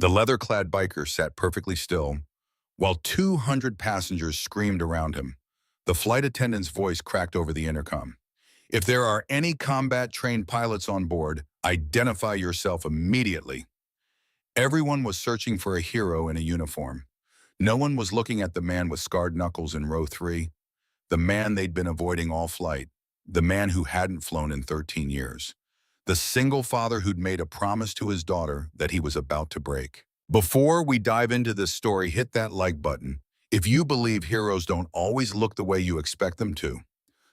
The leather-clad biker sat perfectly still, while 200 passengers screamed around him. The flight attendant's voice cracked over the intercom. "If there are any combat-trained pilots on board, identify yourself immediately." Everyone was searching for a hero in a uniform. No one was looking at the man with scarred knuckles in row 3, the man they'd been avoiding all flight, the man who hadn't flown in 13 years, the single father who'd made a promise to his daughter that he was about to break. Before we dive into this story, hit that like button if you believe heroes don't always look the way you expect them to.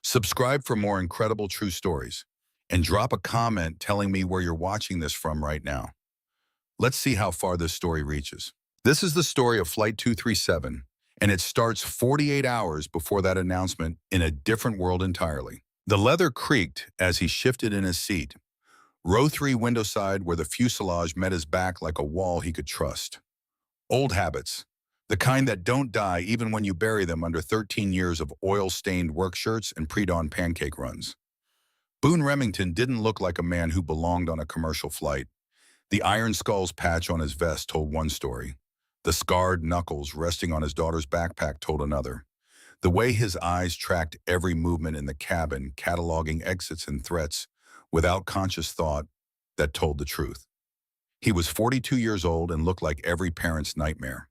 Subscribe for more incredible true stories, and drop a comment telling me where you're watching this from right now. Let's see how far this story reaches. This is the story of Flight 237, and it starts 48 hours before that announcement in a different world entirely. The leather creaked as he shifted in his seat. Row 3 window side where the fuselage met his back like a wall he could trust. Old habits, the kind that don't die even when you bury them under 13 years of oil-stained work shirts and pre-dawn pancake runs. Boone Remington didn't look like a man who belonged on a commercial flight. The Iron Skulls patch on his vest told one story. The scarred knuckles resting on his daughter's backpack told another. The way his eyes tracked every movement in the cabin, cataloging exits and threats without conscious thought, that told the truth. He was 42 years old and looked like every parent's nightmare.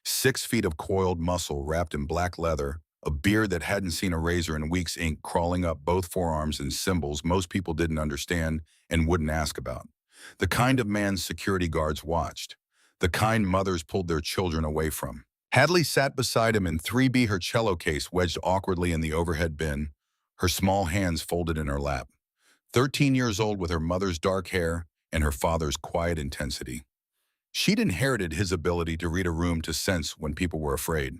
6 feet of coiled muscle wrapped in black leather, a beard that hadn't seen a razor in weeks, ink crawling up both forearms, and symbols most people didn't understand and wouldn't ask about. The kind of man security guards watched. The kind mothers pulled their children away from. Hadley sat beside him in 3B, her cello case wedged awkwardly in the overhead bin, her small hands folded in her lap. 13 years old with her mother's dark hair and her father's quiet intensity. She'd inherited his ability to read a room, to sense when people were afraid.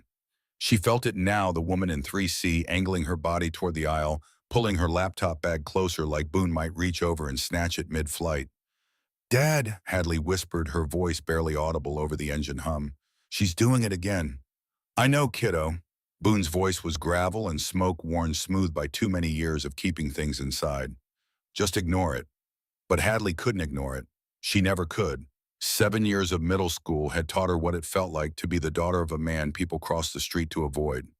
She felt it now, the woman in 3C angling her body toward the aisle, pulling her laptop bag closer like Boone might reach over and snatch it mid-flight. "Dad," Hadley whispered, her voice barely audible over the engine hum. "She's doing it again." "I know, kiddo." Boone's voice was gravel and smoke worn smooth by too many years of keeping things inside. "Just ignore it." But Hadley couldn't ignore it. She never could. 7 years of middle school had taught her what it felt like to be the daughter of a man people crossed the street to avoid.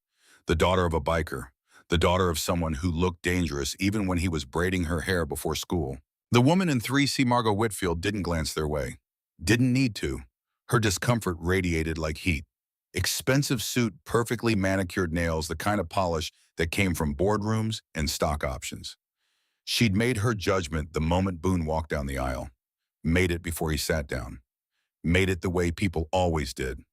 The daughter of a biker. The daughter of someone who looked dangerous even when he was braiding her hair before school. The woman in 3C, Margot Whitfield, didn't glance their way. Didn't need to. Her discomfort radiated like heat. Expensive suit, perfectly manicured nails, the kind of polish that came from boardrooms and stock options. She'd made her judgment the moment Boone walked down the aisle. Made it before he sat down. Made it the way people always did.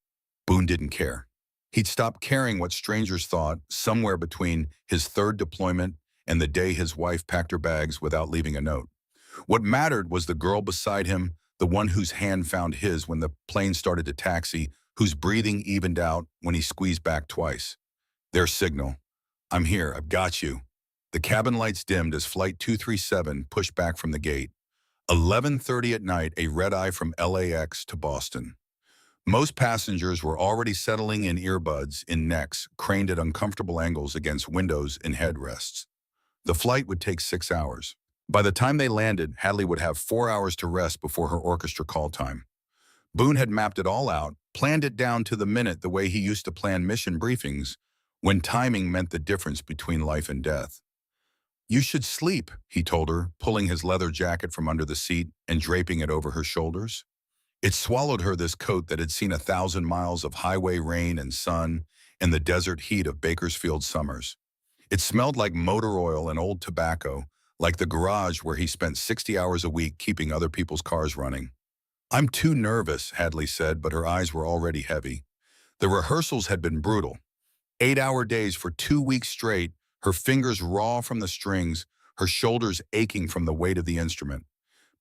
Boone didn't care. He'd stopped caring what strangers thought somewhere between his 3rd deployment and the day his wife packed her bags without leaving a note. What mattered was the girl beside him, the one whose hand found his when the plane started to taxi, whose breathing evened out when he squeezed back twice. Their signal. "I'm here, I've got you." The cabin lights dimmed as Flight 237 pushed back from the gate. 11:30 at night, a red-eye from LAX to Boston. Most passengers were already settling in, earbuds in necks, craned at uncomfortable angles against windows and headrests. The flight would take 6 hours. By the time they landed, Hadley would have 4 hours to rest before her orchestra call time. Boone had mapped it all out, planned it down to the minute the way he used to plan mission briefings, when timing meant the difference between life and death. "You should sleep," he told her, pulling his leather jacket from under the seat and draping it over her shoulders. It swallowed her, this coat that had seen 1,000 miles of highway rain and sun and the desert heat of Bakersfield summers. It smelled like motor oil and old tobacco, like the garage where he spent 60 hours a week keeping other people's cars running. "I'm too nervous," Hadley said, but her eyes were already heavy. The rehearsals had been brutal. 8-hour days for 2 weeks straight, her fingers raw from the strings, her shoulders aching from the weight of the instrument.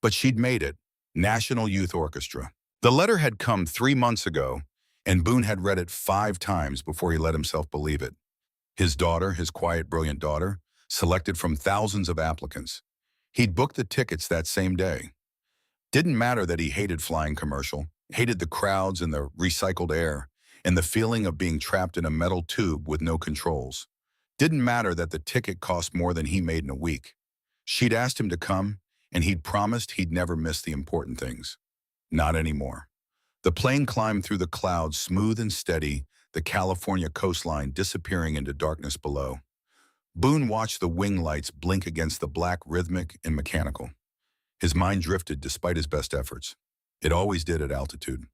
But she'd made it. National Youth Orchestra. The letter had come 3 months ago, and Boone had read it 5 times before he let himself believe it. His daughter, his quiet, brilliant daughter, selected from thousands of applicants. He'd booked the tickets that same day. Didn't matter that he hated flying commercial, hated the crowds and the recycled air, and the feeling of being trapped in a metal tube with no controls. Didn't matter that the ticket cost more than he made in a week. She'd asked him to come, and he'd promised he'd never miss the important things. Not anymore. The plane climbed through the clouds, smooth and steady, the California coastline disappearing into darkness below. Boone watched the wing lights blink against the black, rhythmic and mechanical. His mind drifted despite his best efforts. It always did at altitude.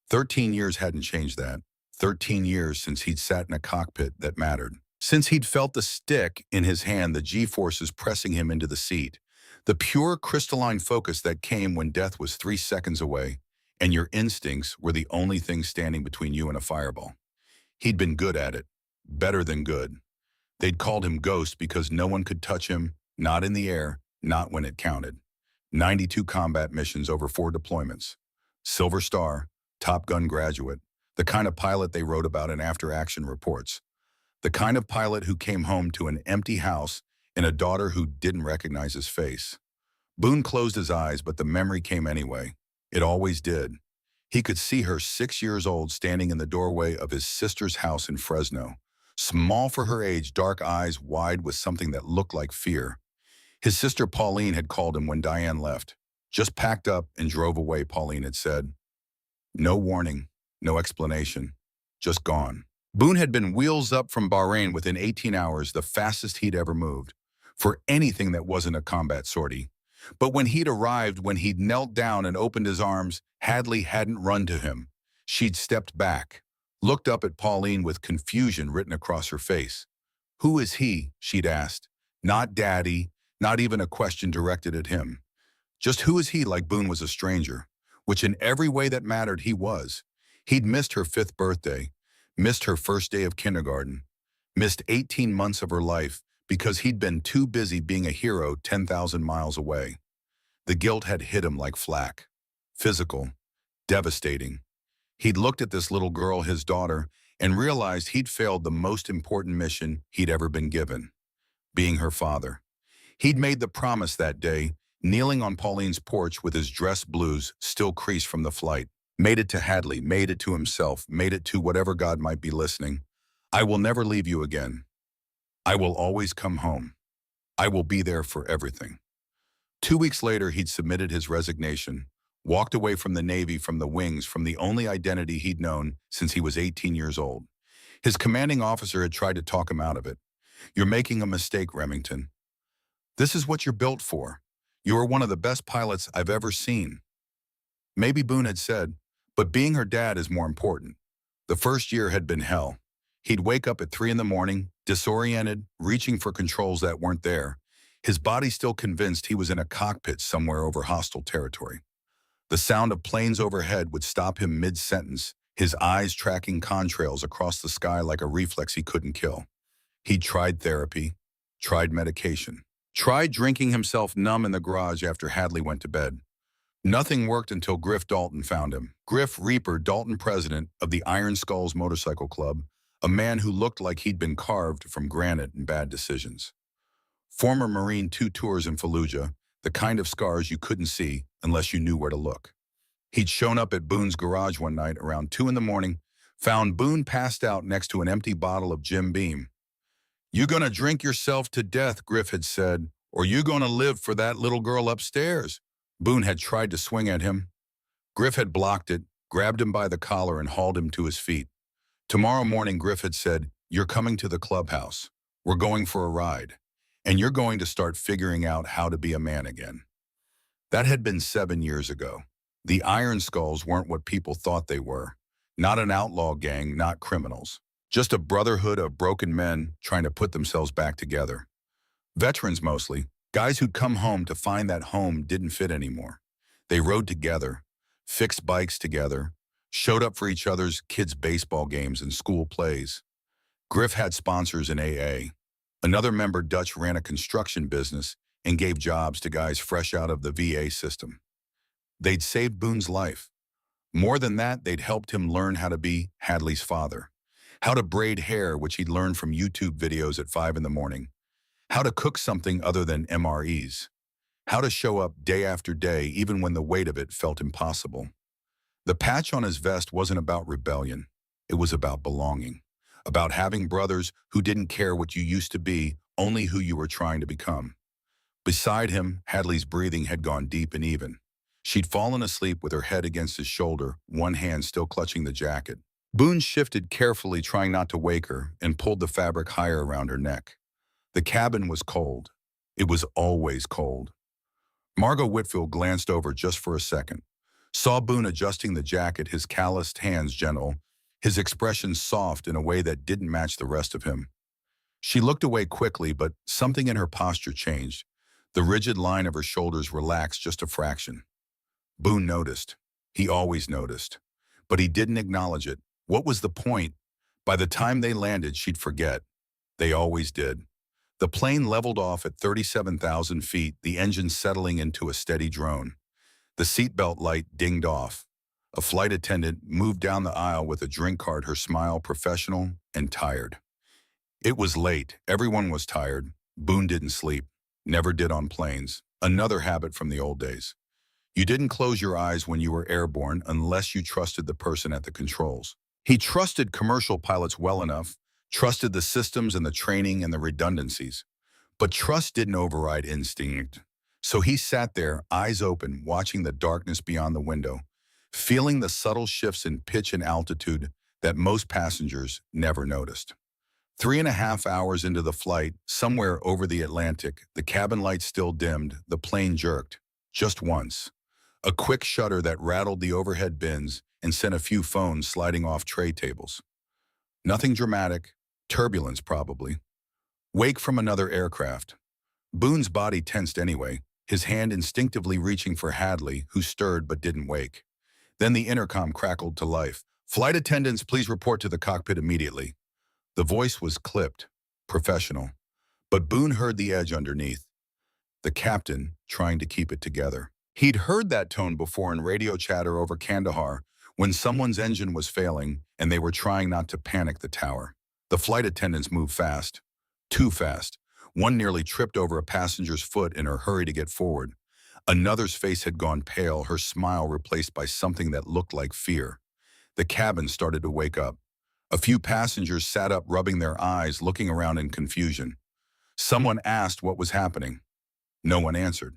13 years hadn't changed that. 13 years since he'd sat in a cockpit that mattered. Since he'd felt the stick in his hand, the G-forces pressing him into the seat. The pure crystalline focus that came when death was 3 seconds away, and your instincts were the only thing standing between you and a fireball. He'd been good at it. Better than good. They'd called him Ghost because no one could touch him, not in the air, not when it counted. 92 combat missions over 4 deployments. Silver Star, Top Gun graduate, the kind of pilot they wrote about in after-action reports. The kind of pilot who came home to an empty house and a daughter who didn't recognize his face. Boone closed his eyes, but the memory came anyway. It always did. He could see her 6 years old standing in the doorway of his sister's house in Fresno. Small for her age, dark eyes wide with something that looked like fear. His sister Pauline had called him when Diane left. Just packed up and drove away, Pauline had said. No warning, no explanation, just gone. Boone had been wheels up from Bahrain within 18 hours, the fastest he'd ever moved, for anything that wasn't a combat sortie. But when he'd arrived, when he'd knelt down and opened his arms, Hadley hadn't run to him. She'd stepped back, looked up at Pauline with confusion written across her face. Who is he? She'd asked. Not Daddy, not even a question directed at him. Just who is he, like Boone was a stranger, which in every way that mattered he was. He'd missed her 5th birthday, missed her first day of kindergarten, missed 18 months of her life because he'd been too busy being a hero 10,000 miles away. The guilt had hit him like flak. Physical, devastating. He'd looked at this little girl, his daughter, and realized he'd failed the most important mission he'd ever been given, being her father. He'd made the promise that day, kneeling on Pauline's porch with his dress blues still creased from the flight. Made it to Hadley, made it to himself, made it to whatever God might be listening. I will never leave you again. I will always come home. I will be there for everything. 2 weeks later, he'd submitted his resignation, walked away from the Navy, from the wings, from the only identity he'd known since he was 18 years old. His commanding officer had tried to talk him out of it. You're making a mistake, Remington. This is what you're built for. You are one of the best pilots I've ever seen. Maybe Boone had said, but being her dad is more important. The first year had been hell. He'd wake up at 3 in the morning, disoriented, reaching for controls that weren't there, his body still convinced he was in a cockpit somewhere over hostile territory. The sound of planes overhead would stop him mid-sentence, his eyes tracking contrails across the sky like a reflex he couldn't kill. He'd tried therapy, tried medication, tried drinking himself numb in the garage after Hadley went to bed. Nothing worked until Griff Dalton found him. Griff Reaper Dalton, president of the Iron Skulls Motorcycle Club, a man who looked like he'd been carved from granite and bad decisions. Former Marine 2 tours in Fallujah, the kind of scars you couldn't see unless you knew where to look. He'd shown up at Boone's garage one night around 2 in the morning, found Boone passed out next to an empty bottle of Jim Beam. "You gonna drink yourself to death," Griff had said, "or you gonna live for that little girl upstairs." Boone had tried to swing at him. Griff had blocked it, grabbed him by the collar and hauled him to his feet. Tomorrow morning, Griff had said, "You're coming to the clubhouse. We're going for a ride. And you're going to start figuring out how to be a man again." That had been 7 years ago. The Iron Skulls weren't what people thought they were. Not an outlaw gang, not criminals. Just a brotherhood of broken men trying to put themselves back together. Veterans mostly, guys who'd come home to find that home didn't fit anymore. They rode together, fixed bikes together, showed up for each other's kids' baseball games and school plays. Griff had sponsors in AA. Another member, Dutch, ran a construction business and gave jobs to guys fresh out of the VA system. They'd saved Boone's life. More than that, they'd helped him learn how to be Hadley's father, how to braid hair, which he'd learned from YouTube videos at 5 in the morning, how to cook something other than MREs, how to show up day after day even when the weight of it felt impossible. The patch on his vest wasn't about rebellion. It was about belonging, about having brothers who didn't care what you used to be, only who you were trying to become. Beside him, Hadley's breathing had gone deep and even. She'd fallen asleep with her head against his shoulder, one hand still clutching the jacket. Boone shifted carefully, trying not to wake her, and pulled the fabric higher around her neck. The cabin was cold. It was always cold. Margot Whitfield glanced over just for a second, saw Boone adjusting the jacket, his calloused hands gentle, his expression soft in a way that didn't match the rest of him. She looked away quickly, but something in her posture changed. The rigid line of her shoulders relaxed just a fraction. Boone noticed. He always noticed. But he didn't acknowledge it. What was the point? By the time they landed, she'd forget. They always did. The plane leveled off at 37,000 feet, the engine settling into a steady drone. The seatbelt light dinged off. A flight attendant moved down the aisle with a drink cart, her smile professional and tired. It was late. Everyone was tired. Boone didn't sleep. Never did on planes. Another habit from the old days. You didn't close your eyes when you were airborne unless you trusted the person at the controls. He trusted commercial pilots well enough, trusted the systems and the training and the redundancies. But trust didn't override instinct. So he sat there, eyes open, watching the darkness beyond the window, feeling the subtle shifts in pitch and altitude that most passengers never noticed. 3.5 hours into the flight, somewhere over the Atlantic, the cabin lights still dimmed, the plane jerked. Just once. A quick shudder that rattled the overhead bins and sent a few phones sliding off tray tables. Nothing dramatic, turbulence probably. Wake from another aircraft. Boone's body tensed anyway, his hand instinctively reaching for Hadley, who stirred but didn't wake. Then the intercom crackled to life. "Flight attendants, please report to the cockpit immediately." The voice was clipped, professional. But Boone heard the edge underneath. The captain trying to keep it together. He'd heard that tone before in radio chatter over Kandahar, when someone's engine was failing and they were trying not to panic the tower. The flight attendants moved fast. Too fast. One nearly tripped over a passenger's foot in her hurry to get forward. Another's face had gone pale, her smile replaced by something that looked like fear. The cabin started to wake up. A few passengers sat up, rubbing their eyes, looking around in confusion. Someone asked what was happening. No one answered.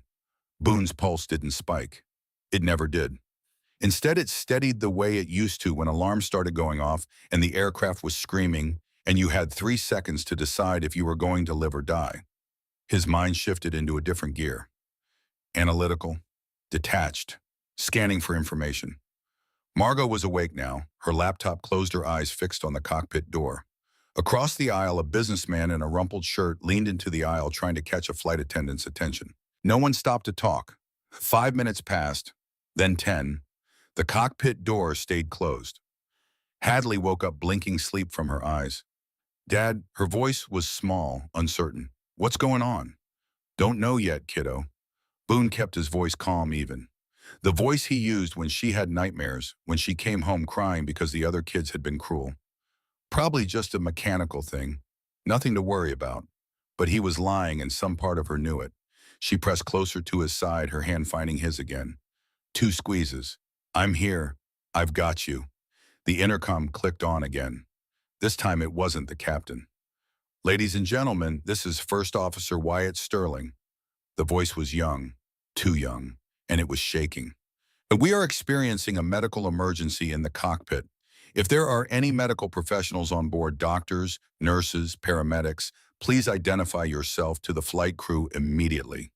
Boone's pulse didn't spike. It never did. Instead, it steadied the way it used to when alarms started going off and the aircraft was screaming, and you had 3 seconds to decide if you were going to live or die. His mind shifted into a different gear. Analytical, detached, scanning for information. Margot was awake now, her laptop closed, her eyes fixed on the cockpit door. Across the aisle, a businessman in a rumpled shirt leaned into the aisle trying to catch a flight attendant's attention. No one stopped to talk. 5 minutes passed, then 10. The cockpit door stayed closed. Hadley woke up, blinking sleep from her eyes. "Dad," her voice was small, uncertain. "What's going on?" "Don't know yet, kiddo." Boone kept his voice calm, even. The voice he used when she had nightmares, when she came home crying because the other kids had been cruel. Probably just a mechanical thing, nothing to worry about. But he was lying, and some part of her knew it. She pressed closer to his side, her hand finding his again. 2 squeezes. "I'm here. I've got you." The intercom clicked on again. This time it wasn't the captain. "Ladies and gentlemen, this is First Officer Wyatt Sterling." The voice was young, too young, and it was shaking. "We are experiencing a medical emergency in the cockpit. If there are any medical professionals on board, doctors, nurses, paramedics, please identify yourself to the flight crew immediately."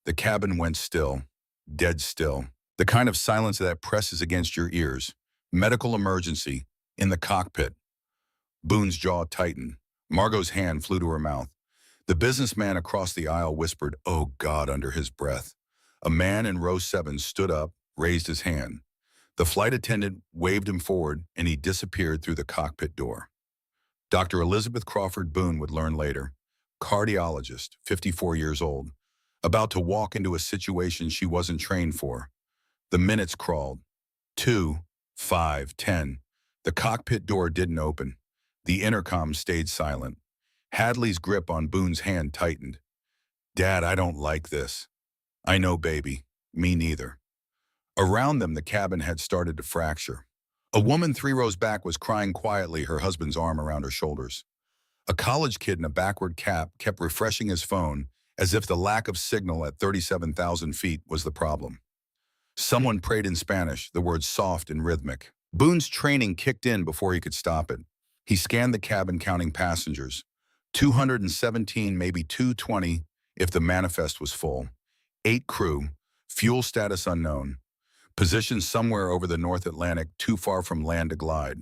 The cabin went still, dead still. The kind of silence that presses against your ears. Medical emergency, in the cockpit. Boone's jaw tightened. Margot's hand flew to her mouth. The businessman across the aisle whispered, "Oh God," under his breath. A man in row 7 stood up, raised his hand. The flight attendant waved him forward, and he disappeared through the cockpit door. Dr. Elizabeth Crawford Boone would learn later. Cardiologist, 54 years old. About to walk into a situation she wasn't trained for. The minutes crawled. 2, 5, 10. The cockpit door didn't open. The intercom stayed silent. Hadley's grip on Boone's hand tightened. "Dad, I don't like this." "I know, baby. Me neither." Around them, the cabin had started to fracture. A woman 3 rows back was crying quietly, her husband's arm around her shoulders. A college kid in a backward cap kept refreshing his phone as if the lack of signal at 37,000 feet was the problem. Someone prayed in Spanish, the words soft and rhythmic. Boone's training kicked in before he could stop it. He scanned the cabin counting passengers. 217, maybe 220 if the manifest was full. 8 crew, fuel status unknown. Positioned somewhere over the North Atlantic, too far from land to glide.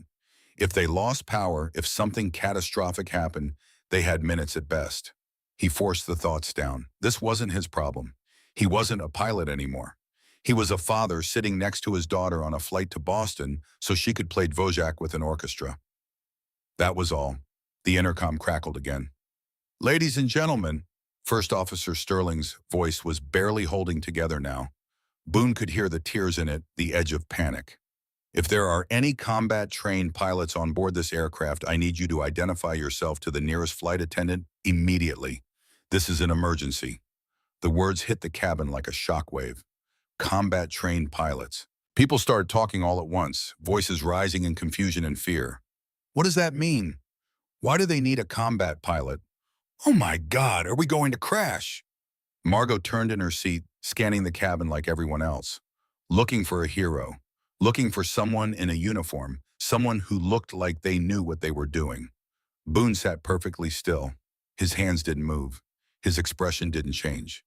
If they lost power, if something catastrophic happened, they had minutes at best. He forced the thoughts down. This wasn't his problem. He wasn't a pilot anymore. He was a father sitting next to his daughter on a flight to Boston so she could play Dvorak with an orchestra. That was all. The intercom crackled again. "Ladies and gentlemen," First Officer Sterling's voice was barely holding together now. Boone could hear the tears in it, the edge of panic. "If there are any combat-trained pilots on board this aircraft, I need you to identify yourself to the nearest flight attendant immediately. This is an emergency." The words hit the cabin like a shockwave. Combat-trained pilots. People started talking all at once, voices rising in confusion and fear. "What does that mean? Why do they need a combat pilot? Oh my God, are we going to crash?" Margot turned in her seat, scanning the cabin like everyone else. Looking for a hero. Looking for someone in a uniform. Someone who looked like they knew what they were doing. Boone sat perfectly still. His hands didn't move. His expression didn't change.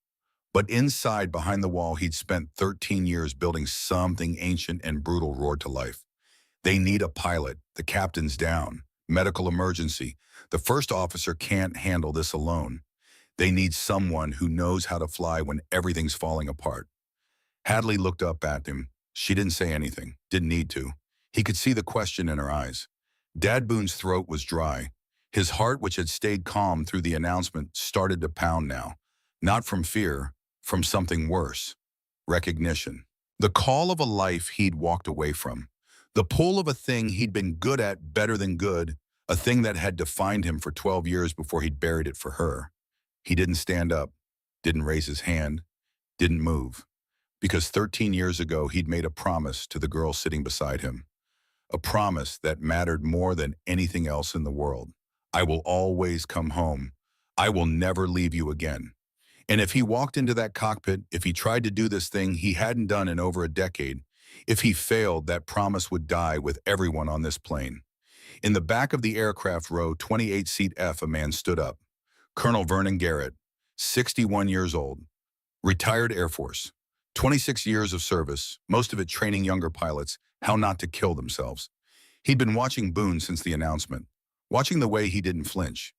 But inside, behind the wall he'd spent 13 years building, something ancient and brutal roared to life. They need a pilot. The captain's down. Medical emergency. The first officer can't handle this alone. They need someone who knows how to fly when everything's falling apart. Hadley looked up at him. She didn't say anything. Didn't need to. He could see the question in her eyes. Dad Boone's throat was dry. His heart, which had stayed calm through the announcement, started to pound now. Not from fear, from something worse. Recognition. The call of a life he'd walked away from. The pull of a thing he'd been good at, better than good, a thing that had defined him for 12 years before he'd buried it for her. He didn't stand up, didn't raise his hand, didn't move. Because 13 years ago, he'd made a promise to the girl sitting beside him. A promise that mattered more than anything else in the world. "I will always come home. I will never leave you again." And if he walked into that cockpit, if he tried to do this thing he hadn't done in over a decade, if he failed, that promise would die with everyone on this plane. In the back of the aircraft row 28 seat F, a man stood up. Colonel Vernon Garrett, 61 years old, retired Air Force, 26 years of service, most of it training younger pilots how not to kill themselves. He'd been watching Boone since the announcement, watching the way he didn't flinch,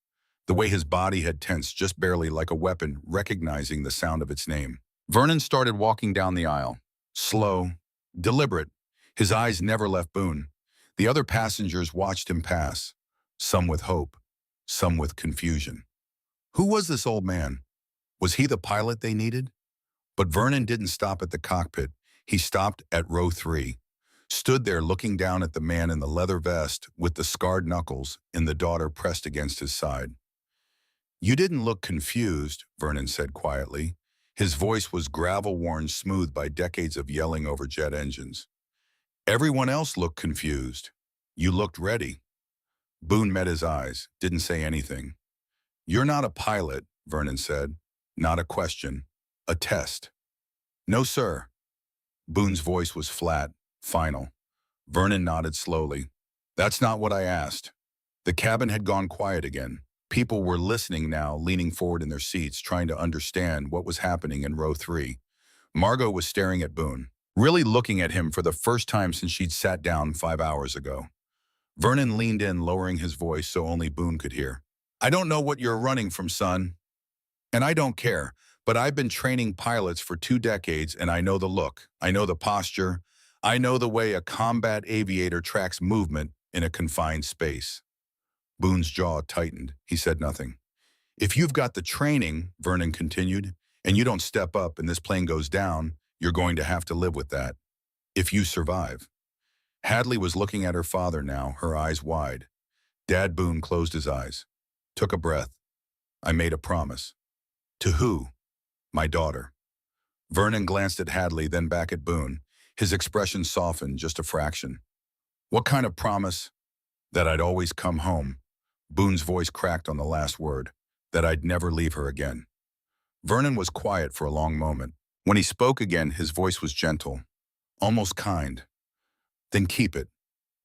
the way his body had tensed just barely like a weapon, recognizing the sound of its name. Vernon started walking down the aisle, slow, deliberate. His eyes never left Boone. The other passengers watched him pass, some with hope, some with confusion. Who was this old man? Was he the pilot they needed? But Vernon didn't stop at the cockpit. He stopped at row 3, stood there looking down at the man in the leather vest with the scarred knuckles and the daughter pressed against his side. "You didn't look confused," Vernon said quietly. His voice was gravel-worn smooth by decades of yelling over jet engines. "Everyone else looked confused. You looked ready." Boone met his eyes, didn't say anything. "You're not a pilot," Vernon said. "Not a question. A test." "No, sir." Boone's voice was flat, final. Vernon nodded slowly. "That's not what I asked." The cabin had gone quiet again. People were listening now, leaning forward in their seats, trying to understand what was happening in row 3. Margot was staring at Boone, really looking at him for the first time since she'd sat down 5 hours ago. Vernon leaned in, lowering his voice so only Boone could hear. "I don't know what you're running from, son. And I don't care, but I've been training pilots for 2 decades and I know the look, I know the posture, I know the way a combat aviator tracks movement in a confined space." Boone's jaw tightened. He said nothing. "If you've got the training," Vernon continued, "and you don't step up and this plane goes down, you're going to have to live with that. If you survive." Hadley was looking at her father now, her eyes wide. Dad Boone closed his eyes, took a breath. "I made a promise." "To who?" "My daughter." Vernon glanced at Hadley, then back at Boone. His expression softened just a fraction. "What kind of promise?" "That I'd always come home." Boone's voice cracked on the last word. "That I'd never leave her again." Vernon was quiet for a long moment. When he spoke again, his voice was gentle. almost kind. Then keep it.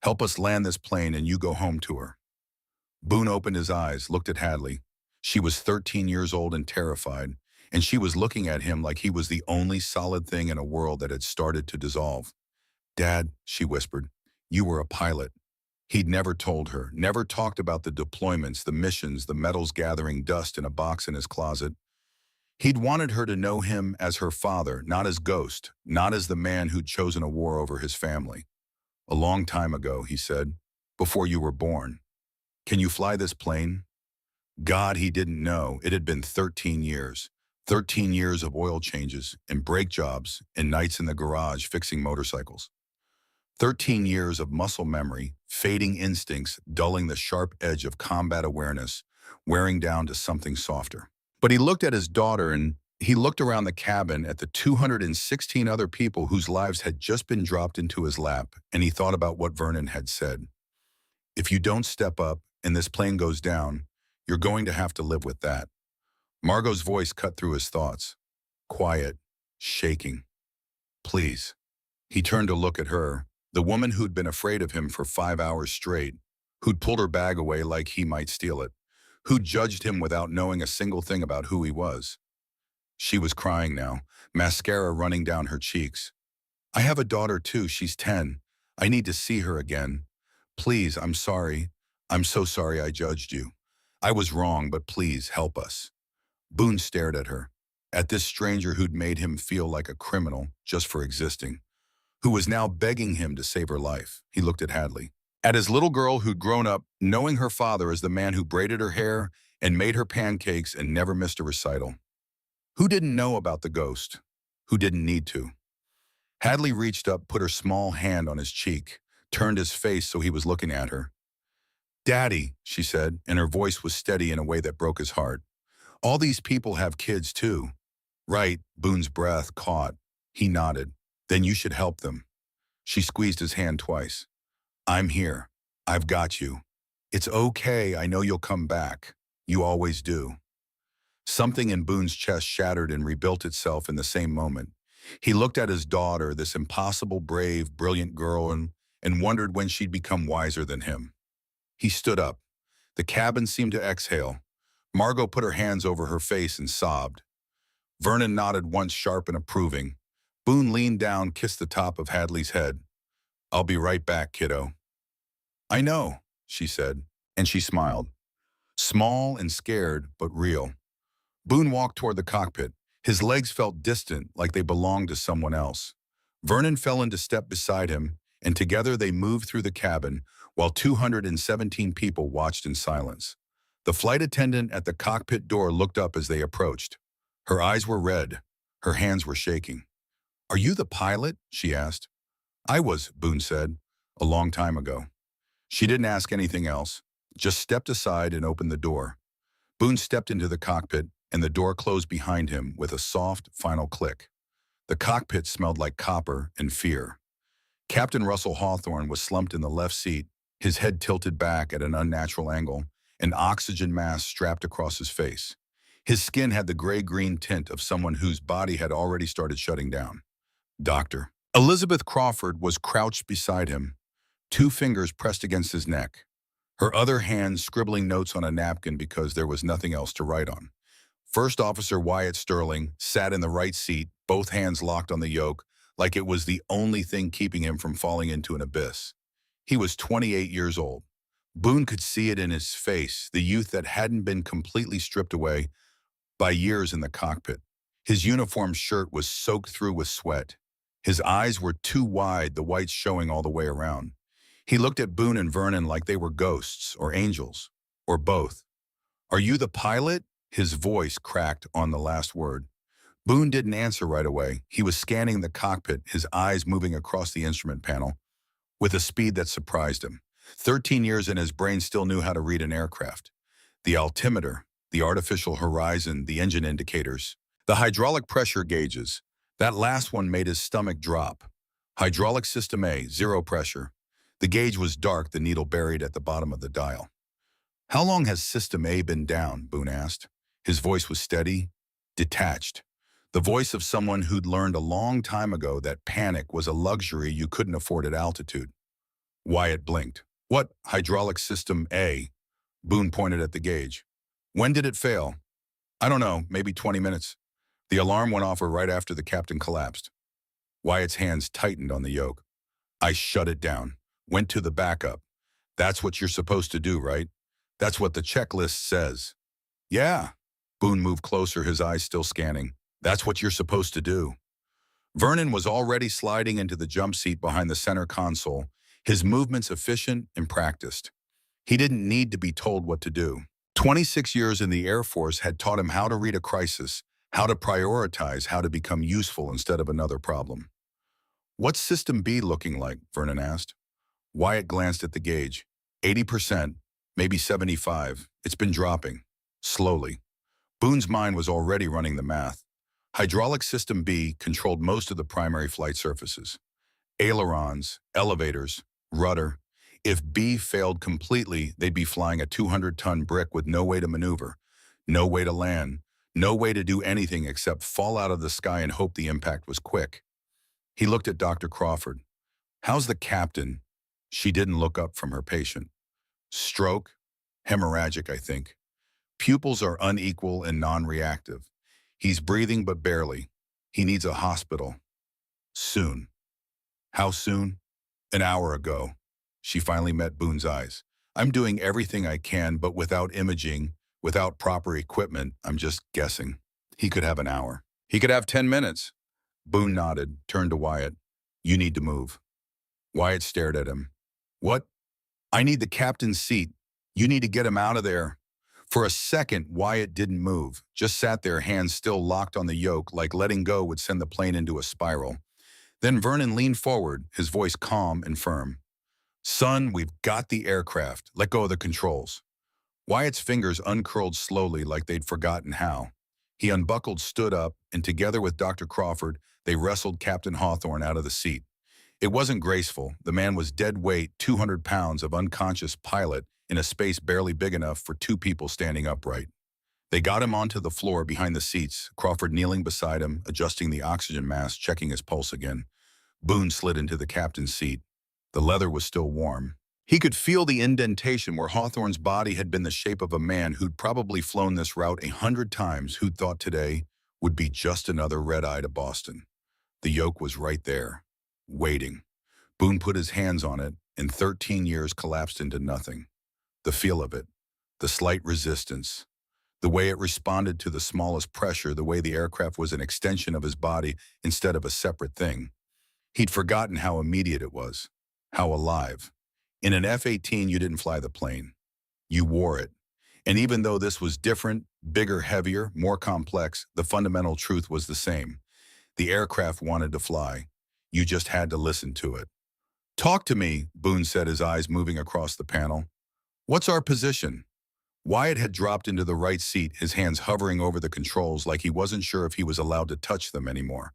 Help us land this plane and you go home to her. Boone opened his eyes, looked at Hadley. She was 13 years old and terrified, and she was looking at him like he was the only solid thing in a world that had started to dissolve. Dad, she whispered, you were a pilot. He'd never told her, never talked about the deployments, the missions, the medals gathering dust in a box in his closet. He'd wanted her to know him as her father, not as Ghost, not as the man who'd chosen a war over his family. A long time ago, he said, before you were born. Can you fly this plane? God, he didn't know. It had been 13 years. 13 years of oil changes and brake jobs and nights in the garage fixing motorcycles. 13 years of muscle memory, fading instincts, dulling the sharp edge of combat awareness, wearing down to something softer. But he looked at his daughter and he looked around the cabin at the 216 other people whose lives had just been dropped into his lap, and he thought about what Vernon had said. If you don't step up and this plane goes down, you're going to have to live with that. Margot's voice cut through his thoughts. Quiet, shaking. Please. He turned to look at her, the woman who'd been afraid of him for 5 hours straight, who'd pulled her bag away like he might steal it, who'd judged him without knowing a single thing about who he was. She was crying now, mascara running down her cheeks. I have a daughter too, she's 10. I need to see her again. Please, I'm sorry. I'm so sorry I judged you. I was wrong, but please help us. Boone stared at her, at this stranger who'd made him feel like a criminal just for existing, who was now begging him to save her life. He looked at Hadley, at his little girl who'd grown up knowing her father as the man who braided her hair and made her pancakes and never missed a recital. Who didn't know about the ghost? Who didn't need to? Hadley reached up, put her small hand on his cheek, turned his face so he was looking at her. Daddy, she said, and her voice was steady in a way that broke his heart. All these people have kids too. Right, Boone's breath caught. He nodded. Then you should help them. She squeezed his hand twice. I'm here. I've got you. It's okay, I know you'll come back. You always do. Something in Boone's chest shattered and rebuilt itself in the same moment. He looked at his daughter, this impossible, brave, brilliant girl, and wondered when she'd become wiser than him. He stood up. The cabin seemed to exhale. Margot put her hands over her face and sobbed. Vernon nodded once, sharp and approving. Boone leaned down, kissed the top of Hadley's head. I'll be right back, kiddo. I know, she said, and she smiled. Small and scared, but real. Boone walked toward the cockpit. His legs felt distant, like they belonged to someone else. Vernon fell into step beside him, and together they moved through the cabin, while 217 people watched in silence. The flight attendant at the cockpit door looked up as they approached. Her eyes were red. Her hands were shaking. Are you the pilot? She asked. I was, Boone said, a long time ago. She didn't ask anything else, just stepped aside and opened the door. Boone stepped into the cockpit, and the door closed behind him with a soft, final click. The cockpit smelled like copper and fear. Captain Russell Hawthorne was slumped in the left seat, his head tilted back at an unnatural angle, an oxygen mask strapped across his face. His skin had the gray-green tint of someone whose body had already started shutting down. Doctor. Elizabeth Crawford was crouched beside him, 2 fingers pressed against his neck, her other hand scribbling notes on a napkin because there was nothing else to write on. First Officer Wyatt Sterling sat in the right seat, both hands locked on the yoke, like it was the only thing keeping him from falling into an abyss. He was 28 years old. Boone could see it in his face, the youth that hadn't been completely stripped away by years in the cockpit. His uniform shirt was soaked through with sweat. His eyes were too wide, the whites showing all the way around. He looked at Boone and Vernon like they were ghosts or angels, or both. Are you the pilot? His voice cracked on the last word. Boone didn't answer right away. He was scanning the cockpit, his eyes moving across the instrument panel with a speed that surprised him. 13 years and his brain still knew how to read an aircraft. The altimeter, the artificial horizon, the engine indicators, the hydraulic pressure gauges. That last one made his stomach drop. Hydraulic system A, 0 pressure. The gauge was dark, the needle buried at the bottom of the dial. How long has System A been down? Boone asked. His voice was steady, detached. The voice of someone who'd learned a long time ago that panic was a luxury you couldn't afford at altitude. Wyatt blinked. What? Hydraulic system A. Boone pointed at the gauge. When did it fail? I don't know, maybe 20 minutes. The alarm went off right after the captain collapsed. Wyatt's hands tightened on the yoke. I shut it down. Went to the backup. That's what you're supposed to do, right? That's what the checklist says. Yeah. Boone moved closer, his eyes still scanning. That's what you're supposed to do. Vernon was already sliding into the jump seat behind the center console, his movements efficient and practiced. He didn't need to be told what to do. 26 years in the Air Force had taught him how to read a crisis, how to prioritize, how to become useful instead of another problem. What's System B looking like? Vernon asked. Wyatt glanced at the gauge. 80%, maybe 75. It's been dropping. Slowly. Boone's mind was already running the math. Hydraulic System B controlled most of the primary flight surfaces. Ailerons, elevators, rudder. If B failed completely, they'd be flying a 200-ton brick with no way to maneuver, no way to land, no way to do anything except fall out of the sky and hope the impact was quick. He looked at Dr. Crawford. How's the captain? She didn't look up from her patient. Stroke, hemorrhagic, I think. Pupils are unequal and non-reactive. He's breathing but barely. He needs a hospital. Soon. How soon? An hour ago. She finally met Boone's eyes. I'm doing everything I can, but without imaging, without proper equipment, I'm just guessing. He could have an hour. He could have 10 minutes. Boone nodded, turned to Wyatt. You need to move. Wyatt stared at him. What? I need the captain's seat. You need to get him out of there. For a second, Wyatt didn't move, just sat there, hands still locked on the yoke, like letting go would send the plane into a spiral. Then Vernon leaned forward, his voice calm and firm. Son, we've got the aircraft. Let go of the controls. Wyatt's fingers uncurled slowly like they'd forgotten how. He unbuckled, stood up, and together with Dr. Crawford, they wrestled Captain Hawthorne out of the seat. It wasn't graceful. The man was dead weight, 200 pounds of unconscious pilot in a space barely big enough for two people standing upright. They got him onto the floor behind the seats, Crawford kneeling beside him, adjusting the oxygen mask, checking his pulse again. Boone slid into the captain's seat. The leather was still warm. He could feel the indentation where Hawthorne's body had been the shape of a man who'd probably flown this route 100 times, who'd thought today would be just another red-eye to Boston. The yoke was right there, waiting. Boone put his hands on it, and 13 years collapsed into nothing. The feel of it, the slight resistance, the way it responded to the smallest pressure, the way the aircraft was an extension of his body instead of a separate thing. He'd forgotten how immediate it was, how alive. In an F-18, you didn't fly the plane. You wore it. And even though this was different, bigger, heavier, more complex, the fundamental truth was the same. The aircraft wanted to fly. You just had to listen to it. Talk to me, Boone said, his eyes moving across the panel. What's our position? Wyatt had dropped into the right seat, his hands hovering over the controls like he wasn't sure if he was allowed to touch them anymore.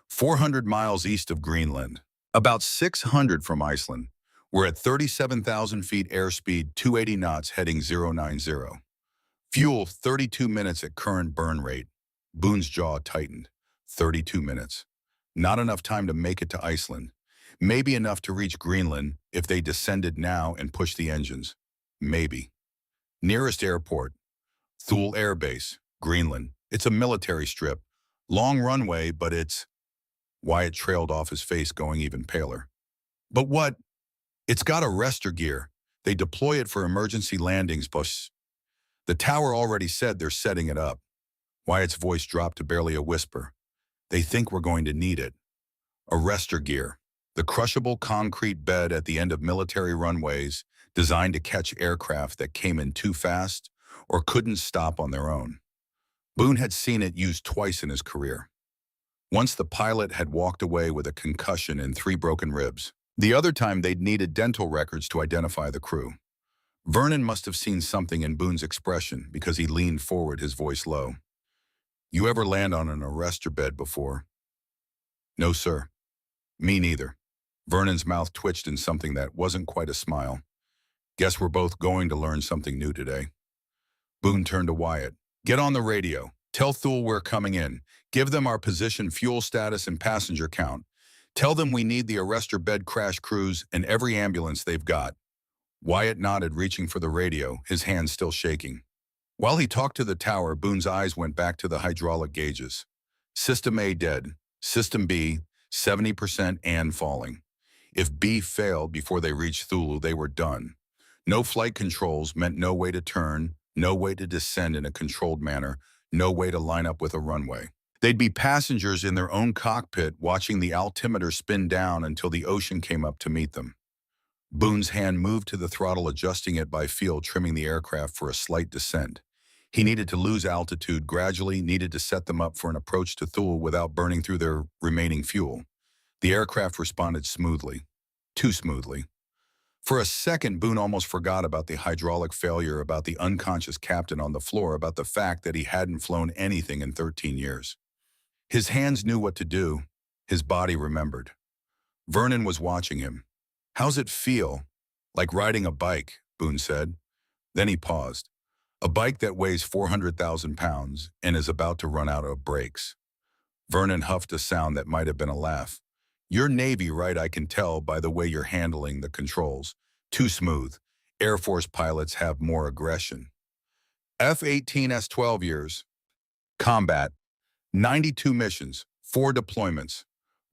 400 miles east of Greenland. About 600 from Iceland. We're at 37,000 feet airspeed, 280 knots, heading 090. Fuel, 32 minutes at current burn rate. Boone's jaw tightened. 32 minutes. Not enough time to make it to Iceland. Maybe enough to reach Greenland if they descended now and pushed the engines. Maybe. Nearest airport, Thule Air Base, Greenland. It's a military strip. Long runway, but it's... Wyatt trailed off, his face going even paler. But what? It's got arrestor gear. They deploy it for emergency landings, but the tower already said they're setting it up. Wyatt's voice dropped to barely a whisper. They think we're going to need it. Arrestor gear. The crushable concrete bed at the end of military runways designed to catch aircraft that came in too fast or couldn't stop on their own. Boone had seen it used twice in his career. Once the pilot had walked away with a concussion and 3 broken ribs. The other time they'd needed dental records to identify the crew. Vernon must have seen something in Boone's expression because he leaned forward, his voice low. You ever land on an arrestor bed before? No, sir. Me neither. Vernon's mouth twitched in something that wasn't quite a smile. Guess we're both going to learn something new today. Boone turned to Wyatt. Get on the radio. Tell Thule we're coming in. Give them our position, fuel status, and passenger count. Tell them we need the arrestor bed crash crews and every ambulance they've got." Wyatt nodded, reaching for the radio, his hands still shaking. While he talked to the tower, Boone's eyes went back to the hydraulic gauges. System A dead. System B, 70% and falling. If B failed before they reached Thule, they were done. No flight controls meant no way to turn, no way to descend in a controlled manner, no way to line up with a runway. They'd be passengers in their own cockpit watching the altimeter spin down until the ocean came up to meet them. Boone's hand moved to the throttle, adjusting it by feel, trimming the aircraft for a slight descent. He needed to lose altitude gradually, needed to set them up for an approach to Thule without burning through their remaining fuel. The aircraft responded smoothly. Too smoothly. For a second, Boone almost forgot about the hydraulic failure, about the unconscious captain on the floor, about the fact that he hadn't flown anything in 13 years. His hands knew what to do. His body remembered. Vernon was watching him. "How's it feel?" "Like riding a bike," Boone said. Then he paused. "A bike that weighs 400,000 pounds and is about to run out of brakes." Vernon huffed a sound that might have been a laugh. "You're Navy, right? I can tell by the way you're handling the controls. Too smooth. Air Force pilots have more aggression." F-18's 12 years. Combat. 92 missions, 4 deployments.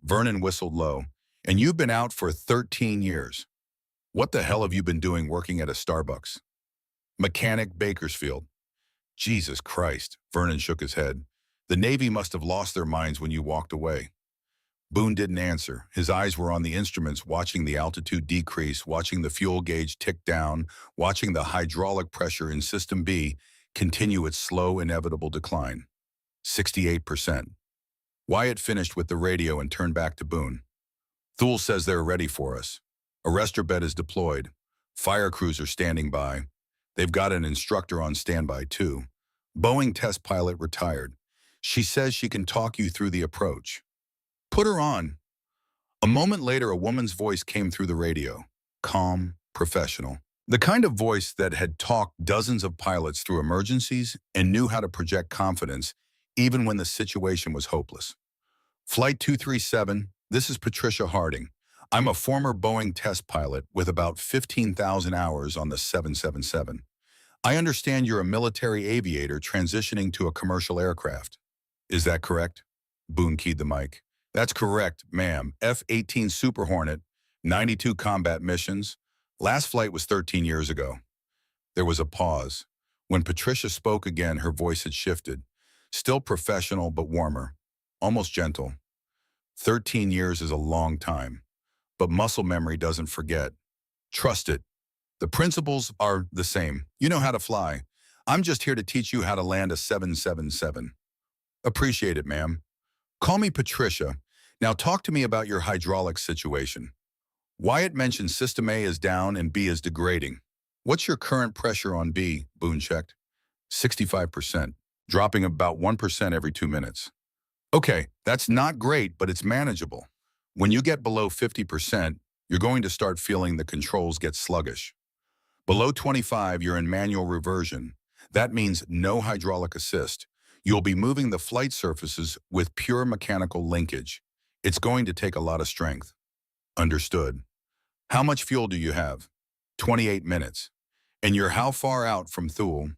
Vernon whistled low. "And you've been out for 13 years. What the hell have you been doing working at a Starbucks?" "Mechanic, Bakersfield." "Jesus Christ," Vernon shook his head. "The Navy must have lost their minds when you walked away." Boone didn't answer. His eyes were on the instruments, watching the altitude decrease, watching the fuel gauge tick down, watching the hydraulic pressure in System B continue its slow, inevitable decline. 68%. Wyatt finished with the radio and turned back to Boone. "Thule says they're ready for us. Arrestor bed is deployed. Fire crews are standing by. They've got an instructor on standby, too. Boeing test pilot retired. She says she can talk you through the approach." "Put her on." A moment later, a woman's voice came through the radio. Calm, professional. The kind of voice that had talked dozens of pilots through emergencies and knew how to project confidence even when the situation was hopeless. "Flight 237, this is Patricia Harding. I'm a former Boeing test pilot with about 15,000 hours on the 777. I understand you're a military aviator transitioning to a commercial aircraft. Is that correct?" Boone keyed the mic. "That's correct, ma'am. F-18 Super Hornet, 92 combat missions. Last flight was 13 years ago." There was a pause. When Patricia spoke again, her voice had shifted. Still professional, but warmer. Almost gentle. 13 years is a long time. But muscle memory doesn't forget. Trust it. The principles are the same. You know how to fly. I'm just here to teach you how to land a 777. Appreciate it, ma'am. Call me Patricia. Now talk to me about your hydraulic situation. Wyatt mentioned System A is down and B is degrading. What's your current pressure on B? Boone checked. 65%, dropping about 1% every 2 minutes. Okay, that's not great, but it's manageable. When you get below 50%, you're going to start feeling the controls get sluggish. Below 25, you're in manual reversion. That means no hydraulic assist. You'll be moving the flight surfaces with pure mechanical linkage. It's going to take a lot of strength. Understood. How much fuel do you have? 28 minutes. And you're how far out from Thule?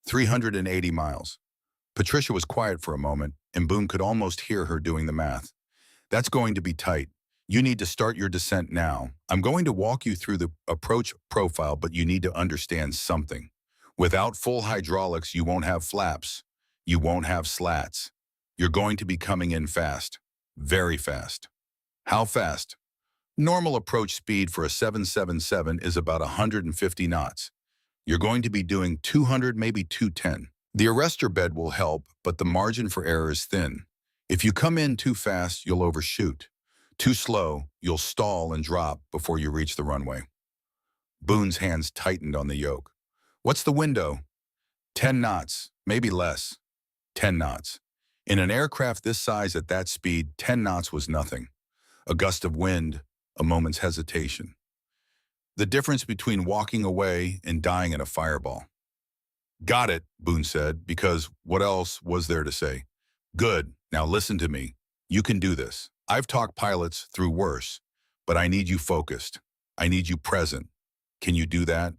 380 miles. Patricia was quiet for a moment, and Boone could almost hear her doing the math. That's going to be tight. You need to start your descent now. I'm going to walk you through the approach profile, but you need to understand something. Without full hydraulics, you won't have flaps. You won't have slats. You're going to be coming in fast. Very fast. How fast? Normal approach speed for a 777 is about 150 knots. You're going to be doing 200, maybe 210. The arrestor bed will help, but the margin for error is thin. If you come in too fast, you'll overshoot. Too slow, you'll stall and drop before you reach the runway. Boone's hands tightened on the yoke. What's the window? 10 knots, maybe less. 10 knots. In an aircraft this size at that speed, 10 knots was nothing. A gust of wind, a moment's hesitation. The difference between walking away and dying in a fireball. Got it, Boone said, because what else was there to say? Good. Now listen to me. You can do this. I've talked pilots through worse, but I need you focused. I need you present. Can you do that?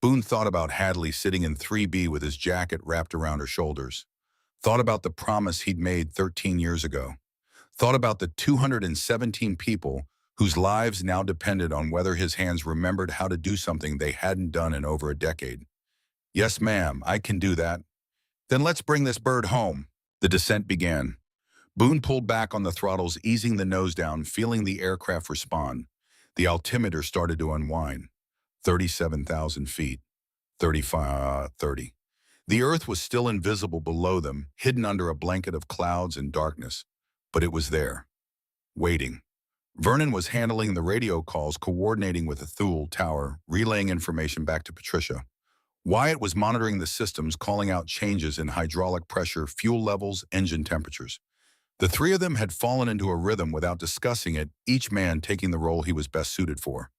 Boone thought about Hadley sitting in 3B with his jacket wrapped around her shoulders. Thought about the promise he'd made 13 years ago. Thought about the 217 people whose lives now depended on whether his hands remembered how to do something they hadn't done in over a decade. Yes, ma'am, I can do that. Then let's bring this bird home. The descent began. Boone pulled back on the throttles, easing the nose down, feeling the aircraft respond. The altimeter started to unwind. 37,000 feet. 35, 30. The earth was still invisible below them, hidden under a blanket of clouds and darkness. But it was there, waiting. Vernon was handling the radio calls, coordinating with the Thule tower, relaying information back to Patricia. Wyatt was monitoring the systems, calling out changes in hydraulic pressure, fuel levels, engine temperatures. The three of them had fallen into a rhythm without discussing it, each man taking the role he was best suited for.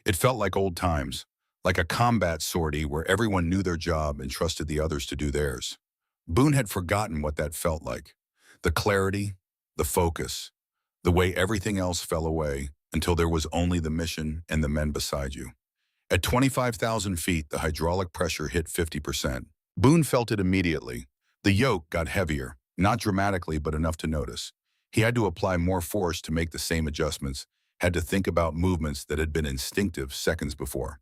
It felt like old times, like a combat sortie where everyone knew their job and trusted the others to do theirs. Boone had forgotten what that felt like. The clarity, the focus, the way everything else fell away until there was only the mission and the men beside you. At 25,000 feet, the hydraulic pressure hit 50%. Boone felt it immediately. The yoke got heavier, not dramatically, but enough to notice. He had to apply more force to make the same adjustments, had to think about movements that had been instinctive seconds before.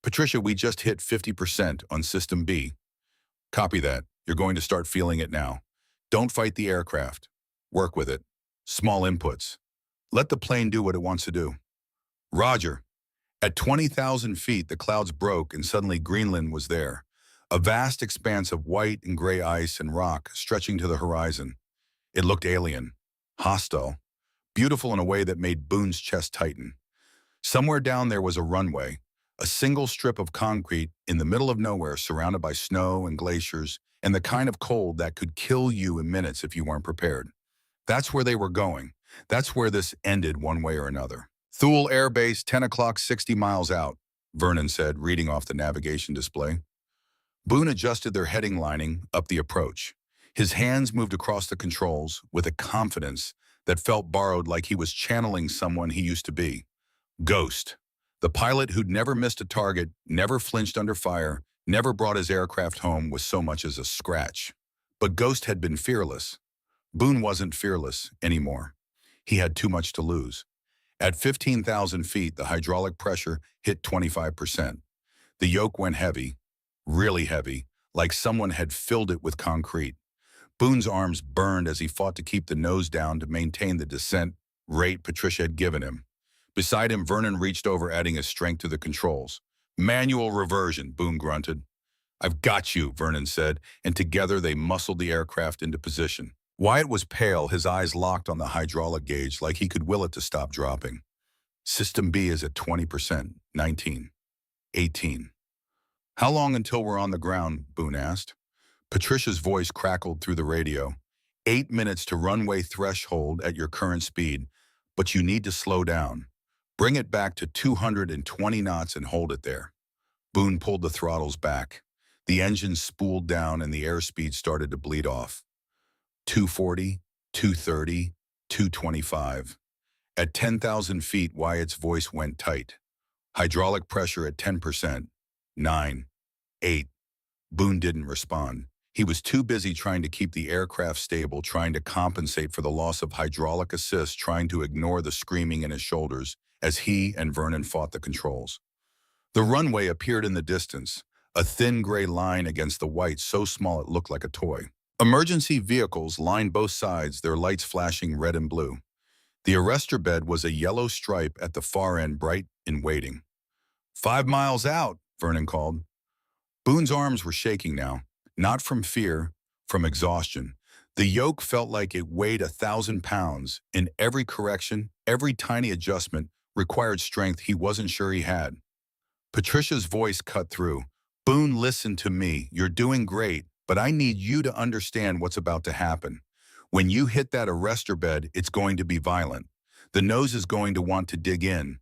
Patricia, we just hit 50% on System B. Copy that. You're going to start feeling it now. Don't fight the aircraft. Work with it. Small inputs. Let the plane do what it wants to do. Roger. At 20,000 feet, the clouds broke and suddenly Greenland was there. A vast expanse of white and gray ice and rock stretching to the horizon. It looked alien, hostile, beautiful in a way that made Boone's chest tighten. Somewhere down there was a runway, a single strip of concrete in the middle of nowhere surrounded by snow and glaciers and the kind of cold that could kill you in minutes if you weren't prepared. That's where they were going. That's where this ended one way or another. Thule Air Base, 10 o'clock, 60 miles out, Vernon said, reading off the navigation display. Boone adjusted their heading lining up the approach. His hands moved across the controls with a confidence that felt borrowed, like he was channeling someone he used to be. Ghost, the pilot who'd never missed a target, never flinched under fire, never brought his aircraft home with so much as a scratch. But Ghost had been fearless. Boone wasn't fearless anymore. He had too much to lose. At 15,000 feet, the hydraulic pressure hit 25%. The yoke went heavy, really heavy, like someone had filled it with concrete. Boone's arms burned as he fought to keep the nose down to maintain the descent rate Patricia had given him. Beside him, Vernon reached over, adding his strength to the controls. Manual reversion, Boone grunted. I've got you, Vernon said, and together they muscled the aircraft into position. Wyatt was pale, his eyes locked on the hydraulic gauge like he could will it to stop dropping. System B is at 20%, 19, 18. How long until we're on the ground, Boone asked. Patricia's voice crackled through the radio. 8 minutes to runway threshold at your current speed, but you need to slow down. Bring it back to 220 knots and hold it there. Boone pulled the throttles back. The engine spooled down and the airspeed started to bleed off. 240, 230, 225. At 10,000 feet, Wyatt's voice went tight. Hydraulic pressure at 10%. 9, 8. Boone didn't respond. He was too busy trying to keep the aircraft stable, trying to compensate for the loss of hydraulic assist, trying to ignore the screaming in his shoulders as he and Vernon fought the controls. The runway appeared in the distance, a thin gray line against the white so small it looked like a toy. Emergency vehicles lined both sides, their lights flashing red and blue. The arrestor bed was a yellow stripe at the far end, bright in waiting. 5 miles out, Vernon called. Boone's arms were shaking now, not from fear, from exhaustion. The yoke felt like it weighed 1,000 pounds, and every correction, every tiny adjustment required strength he wasn't sure he had. Patricia's voice cut through. Boone, listen to me. You're doing great, but I need you to understand what's about to happen. When you hit that arrestor bed, it's going to be violent. The nose is going to want to dig in.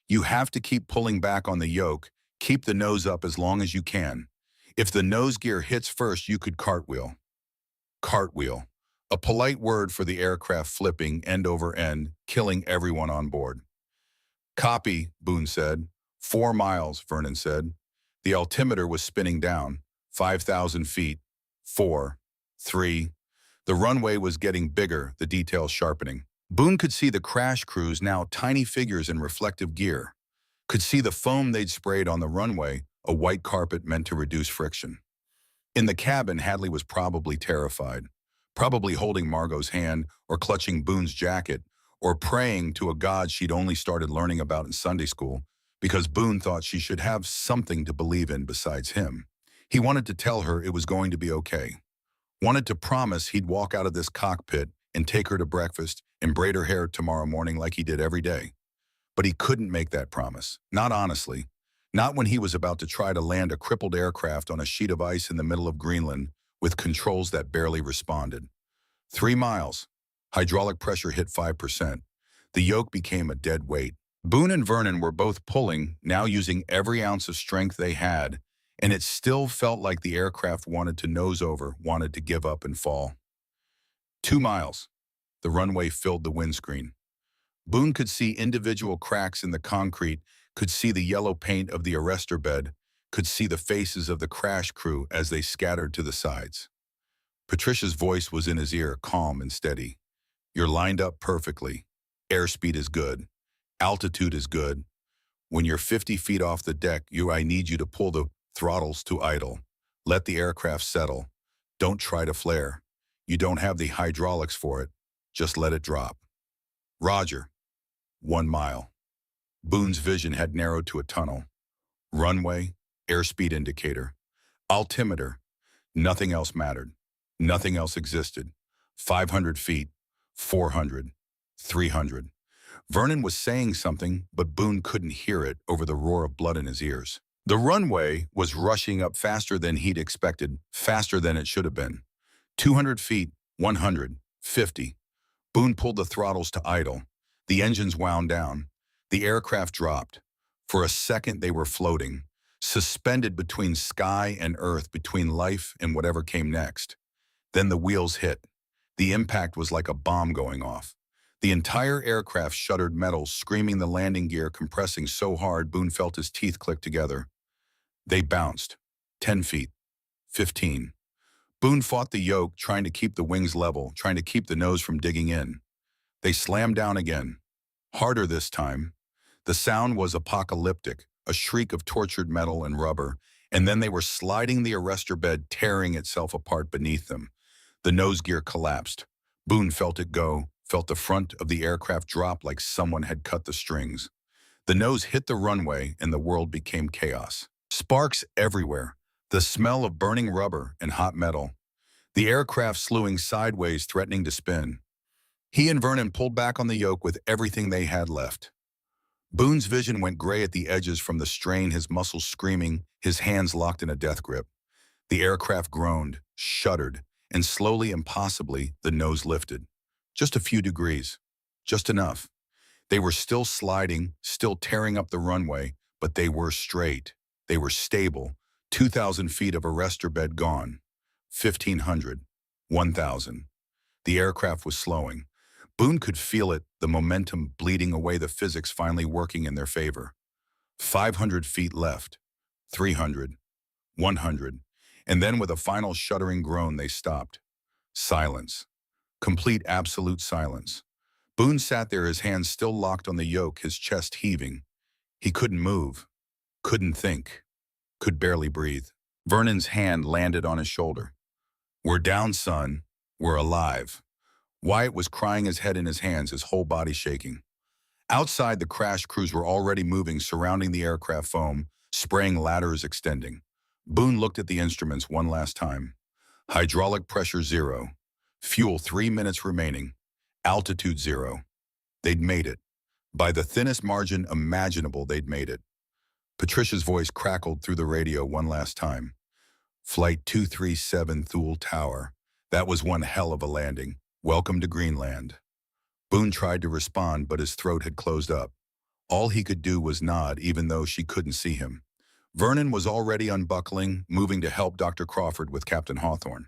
You have to keep pulling back on the yoke, keep the nose up as long as you can. If the nose gear hits first, you could cartwheel. Cartwheel. A polite word for the aircraft flipping end over end, killing everyone on board. Copy, Boone said. 4 miles, Vernon said. The altimeter was spinning down. 5,000 feet. 4. 3. The runway was getting bigger, the details sharpening. Boone could see the crash crews, now tiny figures in reflective gear. Could see the foam they'd sprayed on the runway, a white carpet meant to reduce friction. In the cabin, Hadley was probably terrified, probably holding Margot's hand or clutching Boone's jacket or praying to a god she'd only started learning about in Sunday school because Boone thought she should have something to believe in besides him. He wanted to tell her it was going to be okay. Wanted to promise he'd walk out of this cockpit and take her to breakfast and braid her hair tomorrow morning like he did every day. But he couldn't make that promise, not honestly. Not when he was about to try to land a crippled aircraft on a sheet of ice in the middle of Greenland with controls that barely responded. 3 miles. Hydraulic pressure hit 5%. The yoke became a dead weight. Boone and Vernon were both pulling, now using every ounce of strength they had, and it still felt like the aircraft wanted to nose over, wanted to give up and fall. 2 miles. The runway filled the windscreen. Boone could see individual cracks in the concrete, could see the yellow paint of the arrestor bed, could see the faces of the crash crew as they scattered to the sides. Patricia's voice was in his ear, calm and steady. You're lined up perfectly. Airspeed is good. Altitude is good. When you're 50 feet off the deck, I need you to pull the throttles to idle. Let the aircraft settle. Don't try to flare. You don't have the hydraulics for it. Just let it drop. Roger. 1 mile. Boone's vision had narrowed to a tunnel. Runway, airspeed indicator, altimeter. Nothing else mattered. Nothing else existed. 500 feet, 400, 300. Vernon was saying something, but Boone couldn't hear it over the roar of blood in his ears. The runway was rushing up faster than he'd expected, faster than it should have been. 200 feet, 100, 50. Boone pulled the throttles to idle. The engines wound down. The aircraft dropped. For a second, they were floating, suspended between sky and earth, between life and whatever came next. Then the wheels hit. The impact was like a bomb going off. The entire aircraft shuddered metal, screaming, the landing gear compressing so hard Boone felt his teeth click together. They bounced. 10 feet. 15. Boone fought the yoke, trying to keep the wings level, trying to keep the nose from digging in. They slammed down again. Harder this time. The sound was apocalyptic, a shriek of tortured metal and rubber, and then they were sliding the arrestor bed, tearing itself apart beneath them. The nose gear collapsed. Boone felt it go, felt the front of the aircraft drop like someone had cut the strings. The nose hit the runway and the world became chaos. Sparks everywhere, the smell of burning rubber and hot metal. The aircraft slewing sideways, threatening to spin. He and Vernon pulled back on the yoke with everything they had left. Boone's vision went gray at the edges from the strain, his muscles screaming, his hands locked in a death grip. The aircraft groaned, shuddered, and slowly, impossibly, the nose lifted. Just a few degrees. Just enough. They were still sliding, still tearing up the runway, but they were straight. They were stable. 2,000 feet of arrestor bed gone. 1,500. 1,000. The aircraft was slowing. Boone could feel it, the momentum bleeding away, the physics finally working in their favor. 500 feet left. 300. 100. And then with a final shuddering groan, they stopped. Silence. Complete, absolute silence. Boone sat there, his hands still locked on the yoke, his chest heaving. He couldn't move. Couldn't think. Could barely breathe. Vernon's hand landed on his shoulder. We're down, son. We're alive. Wyatt was crying, his head in his hands, his whole body shaking. Outside, the crash crews were already moving, surrounding the aircraft foam, spraying ladders, extending. Boone looked at the instruments one last time. Hydraulic pressure 0. Fuel 3 minutes remaining. Altitude 0. They'd made it. By the thinnest margin imaginable, they'd made it. Patricia's voice crackled through the radio one last time. Flight 237 Thule Tower. That was one hell of a landing. Welcome to Greenland. Boone tried to respond, but his throat had closed up. All he could do was nod, even though she couldn't see him. Vernon was already unbuckling, moving to help Dr. Crawford with Captain Hawthorne.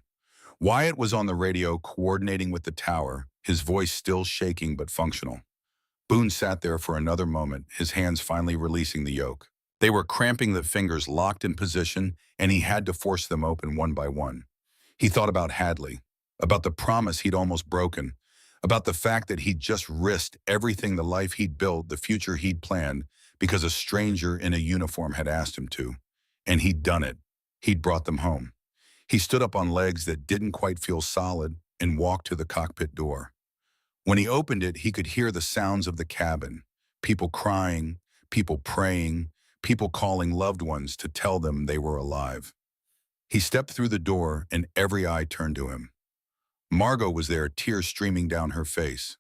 Wyatt was on the radio coordinating with the tower, his voice still shaking but functional. Boone sat there for another moment, his hands finally releasing the yoke. They were cramping, the fingers locked in position, and he had to force them open one by one. He thought about Hadley, about the promise he'd almost broken, about the fact that he'd just risked everything, the life he'd built, the future he'd planned, because a stranger in a uniform had asked him to. And he'd done it. He'd brought them home. He stood up on legs that didn't quite feel solid and walked to the cockpit door. When he opened it, he could hear the sounds of the cabin, people crying, people praying, people calling loved ones to tell them they were alive. He stepped through the door and every eye turned to him. Margot was there, tears streaming down her face.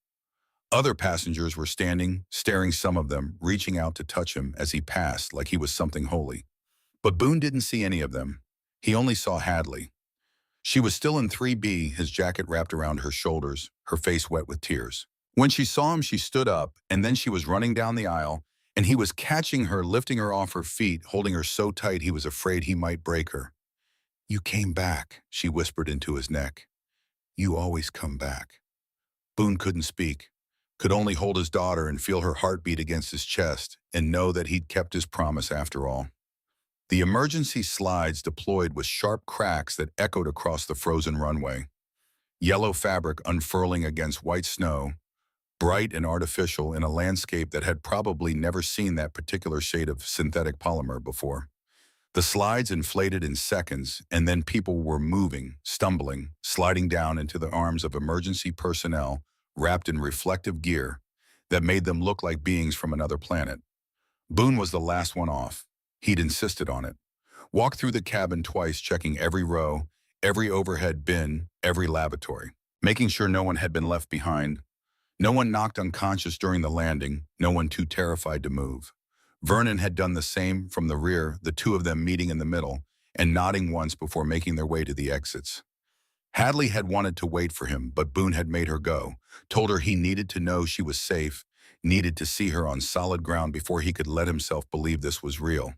Other passengers were standing, staring, some of them reaching out to touch him as he passed like he was something holy. But Boone didn't see any of them. He only saw Hadley. She was still in 3B, his jacket wrapped around her shoulders, her face wet with tears. When she saw him, she stood up, and then she was running down the aisle, and he was catching her, lifting her off her feet, holding her so tight he was afraid he might break her. "You came back," she whispered into his neck. "You always come back." Boone couldn't speak, could only hold his daughter and feel her heartbeat against his chest and know that he'd kept his promise after all. The emergency slides deployed with sharp cracks that echoed across the frozen runway. Yellow fabric unfurling against white snow, bright and artificial in a landscape that had probably never seen that particular shade of synthetic polymer before. The slides inflated in seconds, and then people were moving, stumbling, sliding down into the arms of emergency personnel wrapped in reflective gear that made them look like beings from another planet. Boone was the last one off. He'd insisted on it. Walked through the cabin twice, checking every row, every overhead bin, every lavatory, making sure no one had been left behind. No one knocked unconscious during the landing, no one too terrified to move. Vernon had done the same from the rear, the two of them meeting in the middle and nodding once before making their way to the exits. Hadley had wanted to wait for him, but Boone had made her go, told her he needed to know she was safe, needed to see her on solid ground before he could let himself believe this was real.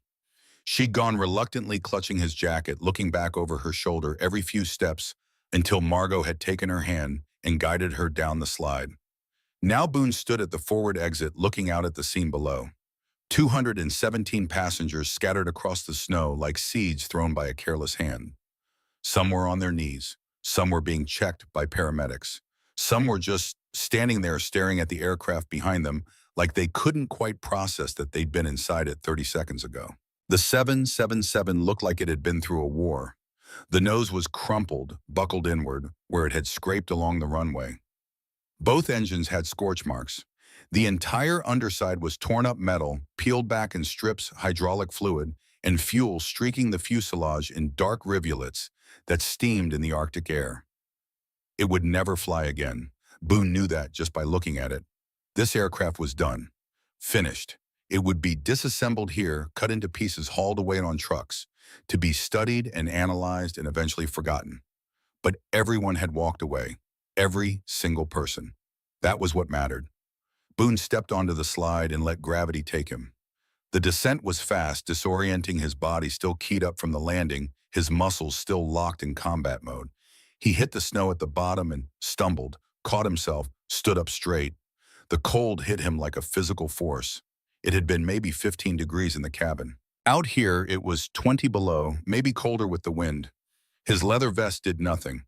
She'd gone, reluctantly clutching his jacket, looking back over her shoulder every few steps until Margot had taken her hand and guided her down the slide. Now Boone stood at the forward exit, looking out at the scene below. 217 passengers scattered across the snow like seeds thrown by a careless hand. Some were on their knees. Some were being checked by paramedics. Some were just standing there staring at the aircraft behind them like they couldn't quite process that they'd been inside it 30 seconds ago. The 777 looked like it had been through a war. The nose was crumpled, buckled inward, where it had scraped along the runway. Both engines had scorch marks. The entire underside was torn up metal, peeled back in strips, hydraulic fluid, and fuel streaking the fuselage in dark rivulets that steamed in the Arctic air. It would never fly again. Boone knew that just by looking at it. This aircraft was done. Finished. It would be disassembled here, cut into pieces, hauled away on trucks, to be studied and analyzed and eventually forgotten. But everyone had walked away. Every single person. That was what mattered. Boone stepped onto the slide and let gravity take him. The descent was fast, disorienting, his body still keyed up from the landing, his muscles still locked in combat mode. He hit the snow at the bottom and stumbled, caught himself, stood up straight. The cold hit him like a physical force. It had been maybe 15 degrees in the cabin. Out here, it was 20 below, maybe colder with the wind. His leather vest did nothing.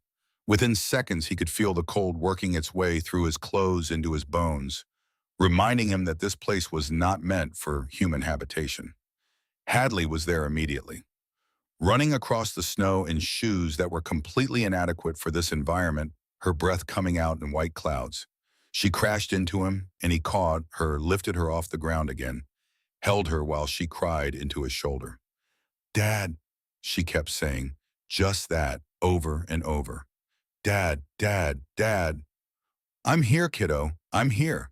Within seconds, he could feel the cold working its way through his clothes into his bones, reminding him that this place was not meant for human habitation. Hadley was there immediately, running across the snow in shoes that were completely inadequate for this environment, her breath coming out in white clouds. She crashed into him, and he caught her, lifted her off the ground again, held her while she cried into his shoulder. "Dad," she kept saying, just that, over and over. "Dad, Dad, Dad." "I'm here, kiddo, I'm here."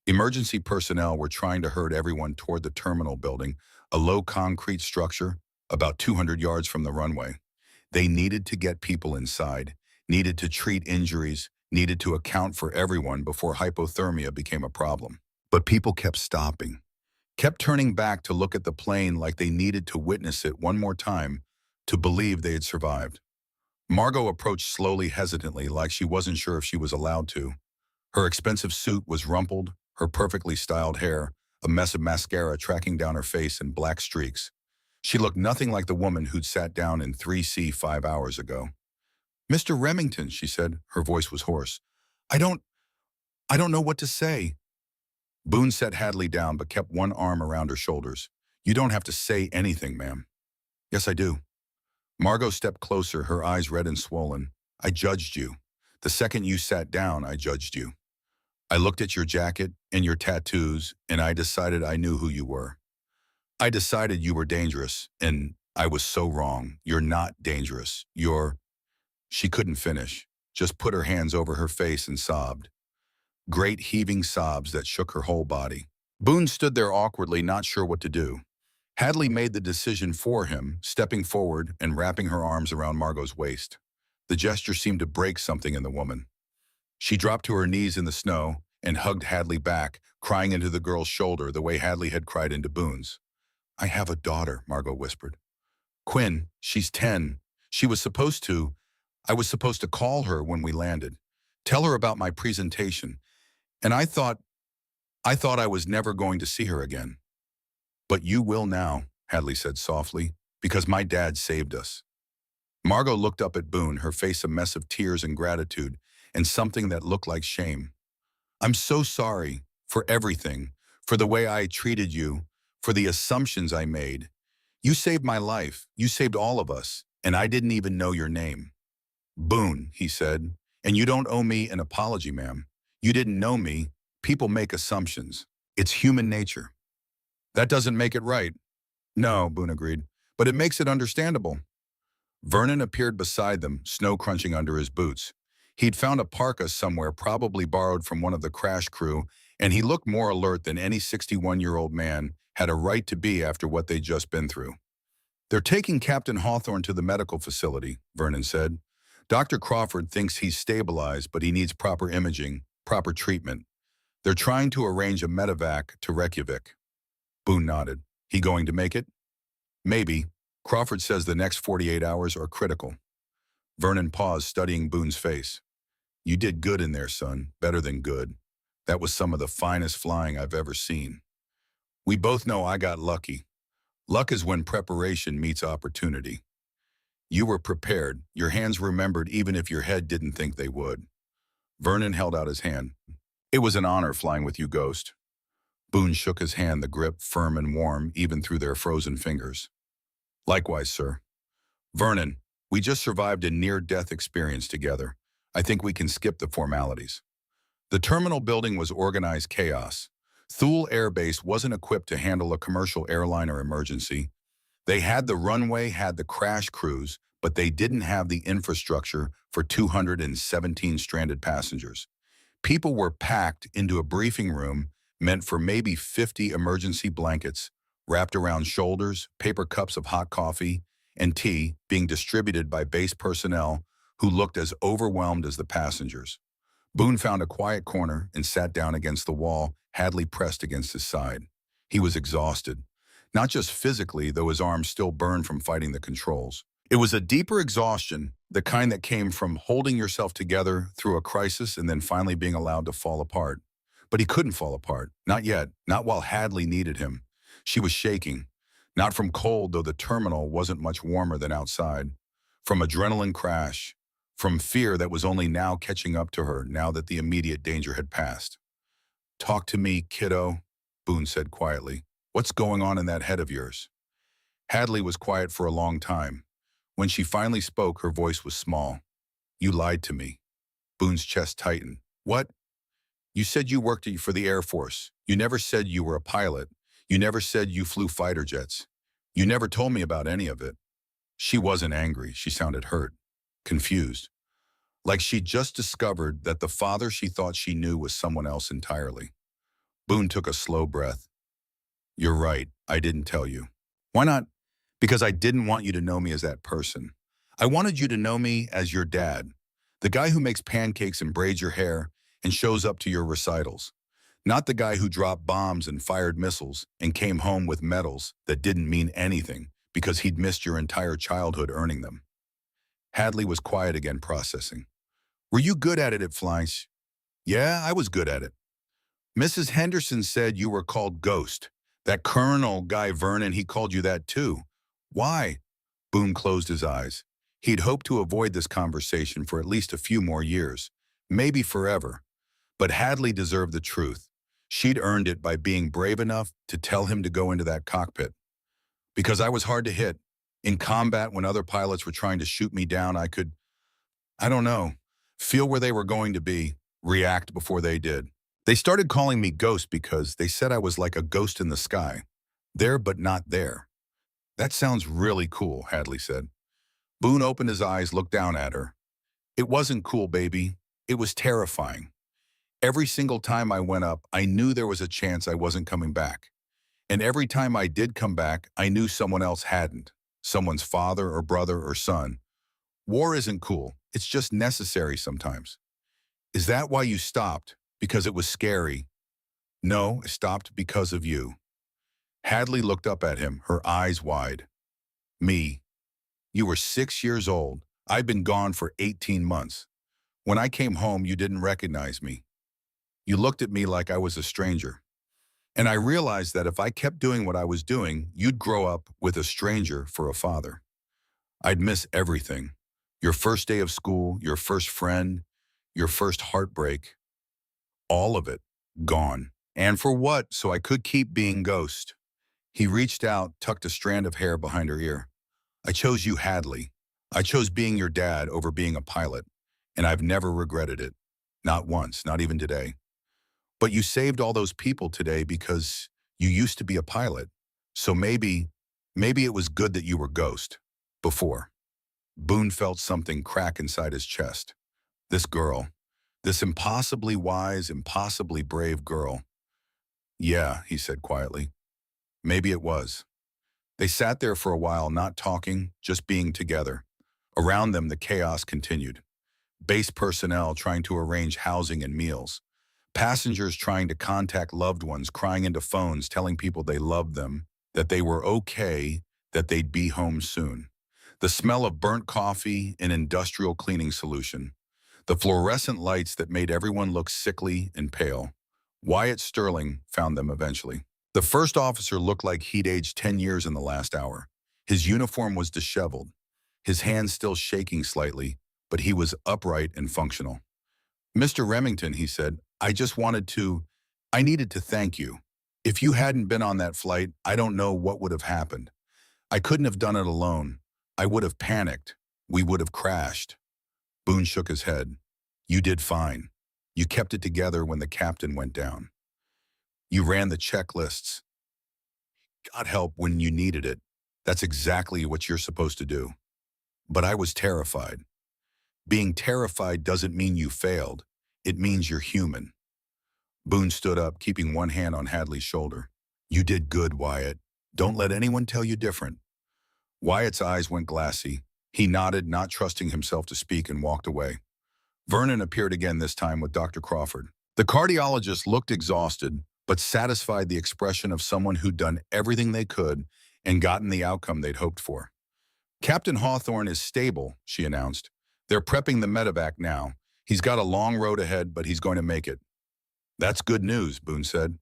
Emergency personnel were trying to herd everyone toward the terminal building, a low concrete structure about 200 yards from the runway. They needed to get people inside, needed to treat injuries, needed to account for everyone before hypothermia became a problem. But people kept stopping. kept turning back to look at the plane like they needed to witness it one more time to believe they had survived. Margot approached slowly, hesitantly, like she wasn't sure if she was allowed to. Her expensive suit was rumpled, her perfectly styled hair, a mess of mascara tracking down her face in black streaks. She looked nothing like the woman who'd sat down in 3C 5 hours ago. "Mr. Remington," she said, her voice was hoarse. I don't, I don't know what to say." Boone set Hadley down but kept one arm around her shoulders. "You don't have to say anything, ma'am." "Yes, I do." Margot stepped closer, her eyes red and swollen. "I judged you. The second you sat down, I judged you. I looked at your jacket and your tattoos, and I decided I knew who you were. I decided you were dangerous, and I was so wrong. You're not dangerous. You're—" She couldn't finish, just put her hands over her face and sobbed. Great heaving sobs that shook her whole body. Boone stood there awkwardly, not sure what to do. Hadley made the decision for him, stepping forward and wrapping her arms around Margot's waist. The gesture seemed to break something in the woman. She dropped to her knees in the snow and hugged Hadley back, crying into the girl's shoulder the way Hadley had cried into Boone's. "I have a daughter," Margot whispered. "Quinn, she's 10. She was supposed to. I was supposed to call her when we landed. Tell her about my presentation. And I thought I was never going to see her again." "But you will now," Hadley said softly, "because my dad saved us." Margot looked up at Boone, her face a mess of tears and gratitude, and something that looked like shame. "I'm so sorry for everything, for the way I treated you, for the assumptions I made. You saved my life, you saved all of us, and I didn't even know your name." "Boone," he said, "and you don't owe me an apology, ma'am. You didn't know me. People make assumptions. It's human nature." "That doesn't make it right." "No," Boone agreed, "but it makes it understandable." Vernon appeared beside them, snow crunching under his boots. He'd found a parka somewhere, probably borrowed from one of the crash crew, and he looked more alert than any 61-year-old man had a right to be after what they'd just been through. "They're taking Captain Hawthorne to the medical facility," Vernon said. "Dr. Crawford thinks he's stabilized, but he needs proper imaging, proper treatment. They're trying to arrange a medevac to Reykjavik." Boone nodded. "He going to make it?" "Maybe. Crawford says the next 48 hours are critical." Vernon paused, studying Boone's face. "You did good in there, son. Better than good. That was some of the finest flying I've ever seen. We both know I got lucky. Luck is when preparation meets opportunity. You were prepared. Your hands remembered even if your head didn't think they would." Vernon held out his hand. "It was an honor flying with you, Ghost." Boone shook his hand, the grip firm and warm even through their frozen fingers. "Likewise, sir." "Vernon, we just survived a near-death experience together. I think we can skip the formalities." The terminal building was organized chaos. Thule Air Base wasn't equipped to handle a commercial airliner emergency. They had the runway, had the crash crews, but they didn't have the infrastructure for 217 stranded passengers. People were packed into a briefing room meant for maybe 50 emergency blankets, wrapped around shoulders, paper cups of hot coffee, and tea being distributed by base personnel who looked as overwhelmed as the passengers. Boone found a quiet corner and sat down against the wall, Hadley pressed against his side. He was exhausted. Not just physically, though his arms still burned from fighting the controls. It was a deeper exhaustion, the kind that came from holding yourself together through a crisis and then finally being allowed to fall apart. But he couldn't fall apart. Not yet. Not while Hadley needed him. She was shaking. Not from cold, though the terminal wasn't much warmer than outside. From adrenaline crash. From fear that was only now catching up to her now that the immediate danger had passed. "Talk to me, kiddo," Boone said quietly. "What's going on in that head of yours?" Hadley was quiet for a long time. When she finally spoke, her voice was small. "You lied to me." Boone's chest tightened. "What?" "You said you worked for the Air Force. You never said you were a pilot. You never said you flew fighter jets. You never told me about any of it." She wasn't angry. She sounded hurt, confused. Like she'd just discovered that the father she thought she knew was someone else entirely. Boone took a slow breath. "You're right. I didn't tell you." "Why not?" "Because I didn't want you to know me as that person. I wanted you to know me as your dad, the guy who makes pancakes and braids your hair and shows up to your recitals. Not the guy who dropped bombs and fired missiles and came home with medals that didn't mean anything because he'd missed your entire childhood earning them. Hadley was quiet again, processing. Were you good at it at flying? Yeah, I was good at it. Mrs. Henderson said you were called Ghost. That Colonel Guy Vernon, he called you that too. Why? Boone closed his eyes. He'd hoped to avoid this conversation for at least a few more years, maybe forever. But Hadley deserved the truth. She'd earned it by being brave enough to tell him to go into that cockpit. Because I was hard to hit. In combat, when other pilots were trying to shoot me down, I could, I don't know, feel where they were going to be, react before they did. They started calling me Ghost because they said I was like a ghost in the sky. There but not there. That sounds really cool, Hadley said. Boone opened his eyes, looked down at her. It wasn't cool, baby. It was terrifying. Every single time I went up, I knew there was a chance I wasn't coming back. And every time I did come back, I knew someone else hadn't. Someone's father or brother or son. War isn't cool. It's just necessary sometimes. Is that why you stopped? Because it was scary? No, I stopped because of you. Hadley looked up at him, her eyes wide. Me. You were 6 years old. I'd been gone for 18 months. When I came home, you didn't recognize me. You looked at me like I was a stranger. And I realized that if I kept doing what I was doing, you'd grow up with a stranger for a father. I'd miss everything. Your first day of school, your first friend, your first heartbreak. All of it. Gone. And for what? So I could keep being Ghost. He reached out, tucked a strand of hair behind her ear. I chose you, Hadley. I chose being your dad over being a pilot. And I've never regretted it. Not once, not even today. But you saved all those people today because you used to be a pilot. So maybe it was good that you were Ghost. Before. Boone felt something crack inside his chest. This girl. This impossibly wise, impossibly brave girl. Yeah, he said quietly. Maybe it was. They sat there for a while, not talking, just being together. Around them, the chaos continued. Base personnel trying to arrange housing and meals. Passengers trying to contact loved ones, crying into phones, telling people they loved them, that they were okay, that they'd be home soon. The smell of burnt coffee and industrial cleaning solution. The fluorescent lights that made everyone look sickly and pale. Wyatt Sterling found them eventually. The first officer looked like he'd aged 10 years in the last hour. His uniform was disheveled, his hands still shaking slightly, but he was upright and functional. Mr. Remington, he said, I needed to thank you. If you hadn't been on that flight, I don't know what would have happened. I couldn't have done it alone. I would have panicked. We would have crashed. Boone shook his head. You did fine. You kept it together when the captain went down. You ran the checklists. Got help when you needed it. That's exactly what you're supposed to do. But I was terrified. Being terrified doesn't mean you failed. It means you're human. Boone stood up, keeping one hand on Hadley's shoulder. You did good, Wyatt. Don't let anyone tell you different. Wyatt's eyes went glassy. He nodded, not trusting himself to speak, and walked away. Vernon appeared again, this time with Dr. Crawford. The cardiologist looked exhausted, but satisfied, the expression of someone who'd done everything they could and gotten the outcome they'd hoped for. Captain Hawthorne is stable, she announced. They're prepping the medevac now. He's got a long road ahead, but he's going to make it. That's good news, Boone said.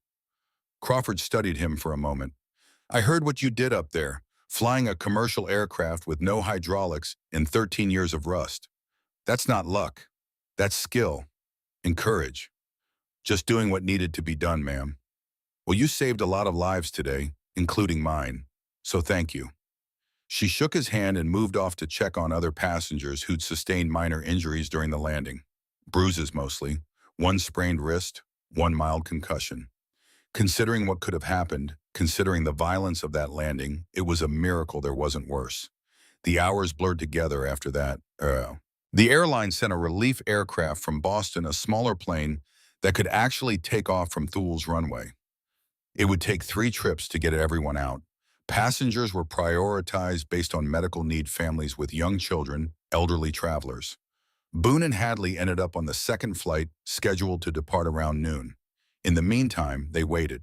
Crawford studied him for a moment. I heard what you did up there, flying a commercial aircraft with no hydraulics in 13 years of rust. That's not luck. That's skill and courage. Just doing what needed to be done, ma'am. Well, you saved a lot of lives today, including mine. So thank you. She shook his hand and moved off to check on other passengers who'd sustained minor injuries during the landing. Bruises mostly, one sprained wrist, one mild concussion. Considering what could have happened, considering the violence of that landing, it was a miracle there wasn't worse. The hours blurred together after that. The airline sent a relief aircraft from Boston, a smaller plane that could actually take off from Thul's runway. It would take 3 trips to get everyone out. Passengers were prioritized based on medical need, families with young children, elderly travelers. Boone and Hadley ended up on the second flight, scheduled to depart around noon. In the meantime, they waited.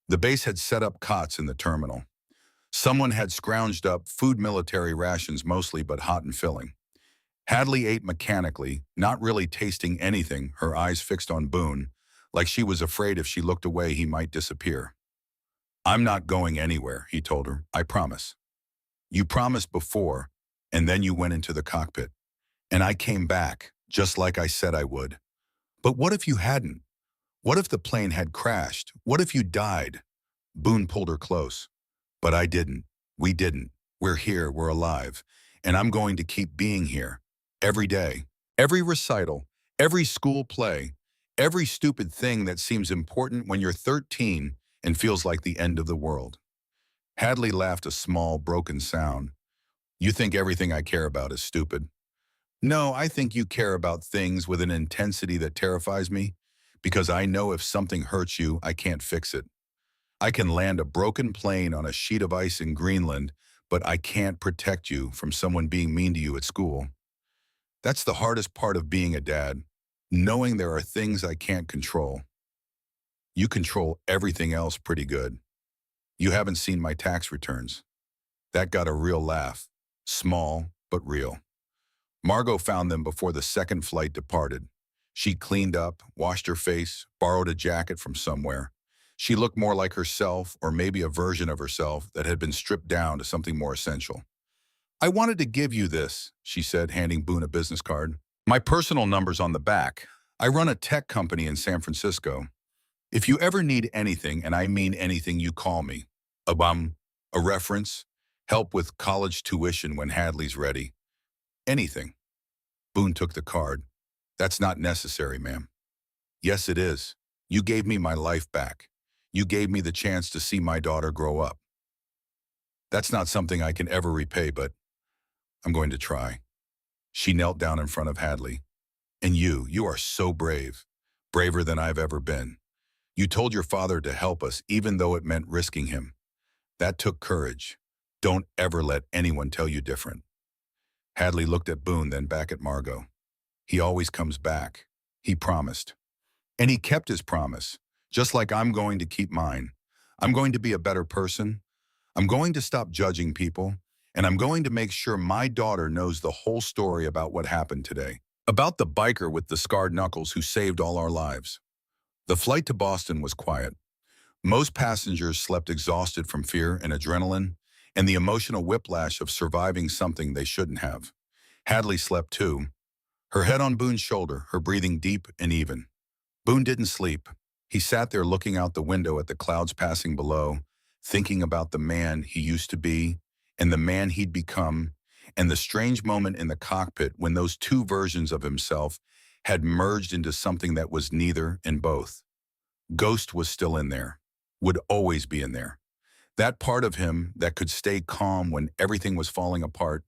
The base had set up cots in the terminal. Someone had scrounged up food military rations mostly but hot and filling. Hadley ate mechanically, not really tasting anything, her eyes fixed on Boone, like she was afraid if she looked away he might disappear. "I'm not going anywhere," he told her. "I promise." "You promised before, and then you went into the cockpit. And I came back, just like I said I would. But what if you hadn't? What if the plane had crashed? What if you died?" Boone pulled her close. "But I didn't. We didn't. We're here, we're alive. And I'm going to keep being here. Every day. Every recital. Every school play. Every stupid thing that seems important when you're 13 and feels like the end of the world." Hadley laughed a small, broken sound. "You think everything I care about is stupid? No, I think you care about things with an intensity that terrifies me, because I know if something hurts you, I can't fix it. I can land a broken plane on a sheet of ice in Greenland, but I can't protect you from someone being mean to you at school. That's the hardest part of being a dad, knowing there are things I can't control. You control everything else pretty good. You haven't seen my tax returns." That got a real laugh. Small, but real. Margot found them before the second flight departed. She cleaned up, washed her face, borrowed a jacket from somewhere. She looked more like herself, or maybe a version of herself that had been stripped down to something more essential. "I wanted to give you this," she said, handing Boone a business card. "My personal number's on the back. I run a tech company in San Francisco. If you ever need anything, and I mean anything, you call me. A reference, help with college tuition when Hadley's ready. Anything." Boone took the card. "That's not necessary, ma'am." "Yes, it is. You gave me my life back. You gave me the chance to see my daughter grow up. That's not something I can ever repay, but I'm going to try." She knelt down in front of Hadley. "And you are so brave. Braver than I've ever been. You told your father to help us, even though it meant risking him. That took courage. Don't ever let anyone tell you different." Hadley looked at Boone, then back at Margot. "He always comes back. He promised. And he kept his promise, just like I'm going to keep mine. I'm going to be a better person. I'm going to stop judging people. And I'm going to make sure my daughter knows the whole story about what happened today. About the biker with the scarred knuckles who saved all our lives." The flight to Boston was quiet. Most passengers slept exhausted from fear and adrenaline and the emotional whiplash of surviving something they shouldn't have. Hadley slept too, her head on Boone's shoulder, her breathing deep and even. Boone didn't sleep. He sat there looking out the window at the clouds passing below, thinking about the man he used to be and the man he'd become, and the strange moment in the cockpit when those two versions of himself had merged into something that was neither and both. Ghost was still in there, would always be in there. That part of him that could stay calm when everything was falling apart,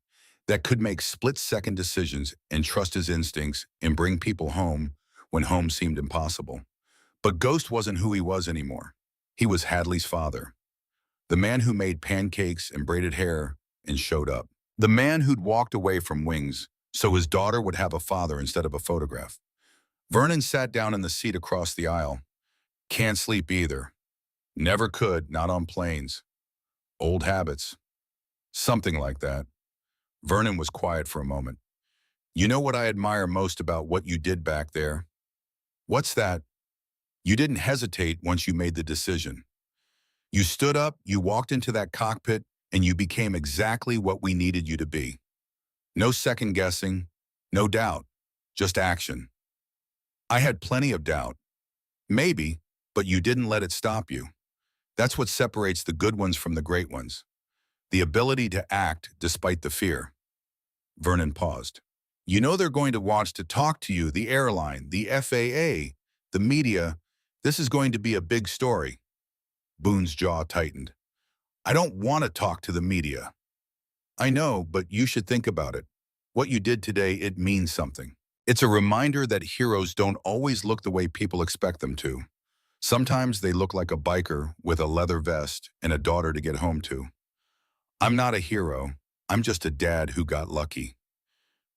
that could make split-second decisions and trust his instincts and bring people home when home seemed impossible. But Ghost wasn't who he was anymore. He was Hadley's father. The man who made pancakes and braided hair and showed up. The man who'd walked away from Wings so his daughter would have a father instead of a photograph. Vernon sat down in the seat across the aisle. "Can't sleep either. Never could, not on planes. Old habits." Something like that. Vernon was quiet for a moment. "You know what I admire most about what you did back there?" "What's that?" "You didn't hesitate once you made the decision. You stood up, you walked into that cockpit, and you became exactly what we needed you to be. No second guessing, no doubt, just action. I had plenty of doubt. Maybe, but you didn't let it stop you. That's what separates the good ones from the great ones. The ability to act despite the fear." Vernon paused. "You know they're going to want to talk to you, the airline, the FAA, the media. This is going to be a big story." Boone's jaw tightened. "I don't want to talk to the media." "I know, but you should think about it. What you did today, it means something. It's a reminder that heroes don't always look the way people expect them to. Sometimes they look like a biker with a leather vest and a daughter to get home to. I'm not a hero. I'm just a dad who got lucky.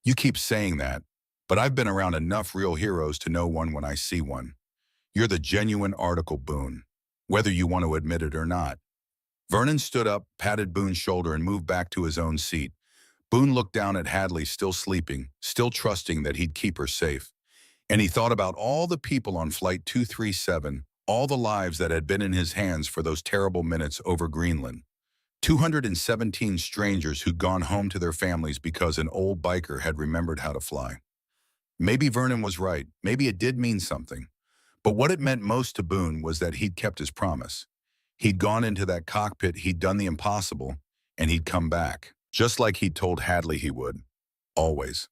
You keep saying that, but I've been around enough real heroes to know one when I see one. You're the genuine article, Boone, whether you want to admit it or not. Vernon stood up, patted Boone's shoulder, and moved back to his own seat. Boone looked down at Hadley, still sleeping, still trusting that he'd keep her safe. And he thought about all the people on Flight 237, all the lives that had been in his hands for those terrible minutes over Greenland. 217 strangers who'd gone home to their families because an old biker had remembered how to fly. Maybe Vernon was right. Maybe it did mean something. But what it meant most to Boone was that he'd kept his promise. He'd gone into that cockpit, he'd done the impossible, and he'd come back, just like he'd told Hadley he would. Always.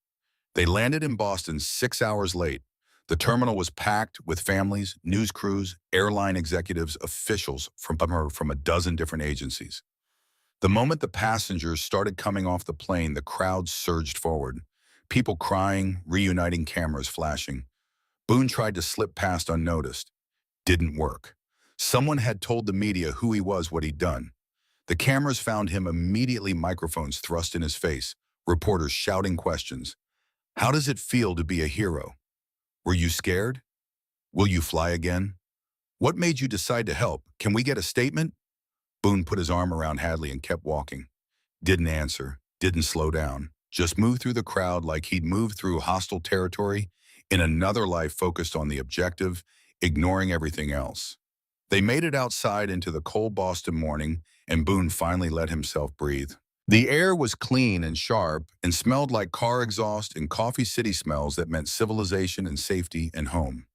They landed in Boston 6 hours late. The terminal was packed with families, news crews, airline executives, officials from a dozen different agencies. The moment the passengers started coming off the plane, the crowd surged forward. People crying, reuniting, cameras flashing. Boone tried to slip past unnoticed. Didn't work. Someone had told the media who he was, what he'd done. The cameras found him immediately, microphones thrust in his face, reporters shouting questions. How does it feel to be a hero? Were you scared? Will you fly again? What made you decide to help? Can we get a statement? Boone put his arm around Hadley and kept walking. Didn't answer, didn't slow down, just moved through the crowd like he'd moved through hostile territory in another life, focused on the objective, ignoring everything else. They made it outside into the cold Boston morning, and Boone finally let himself breathe. The air was clean and sharp and smelled like car exhaust and coffee city smells that meant civilization and safety and home.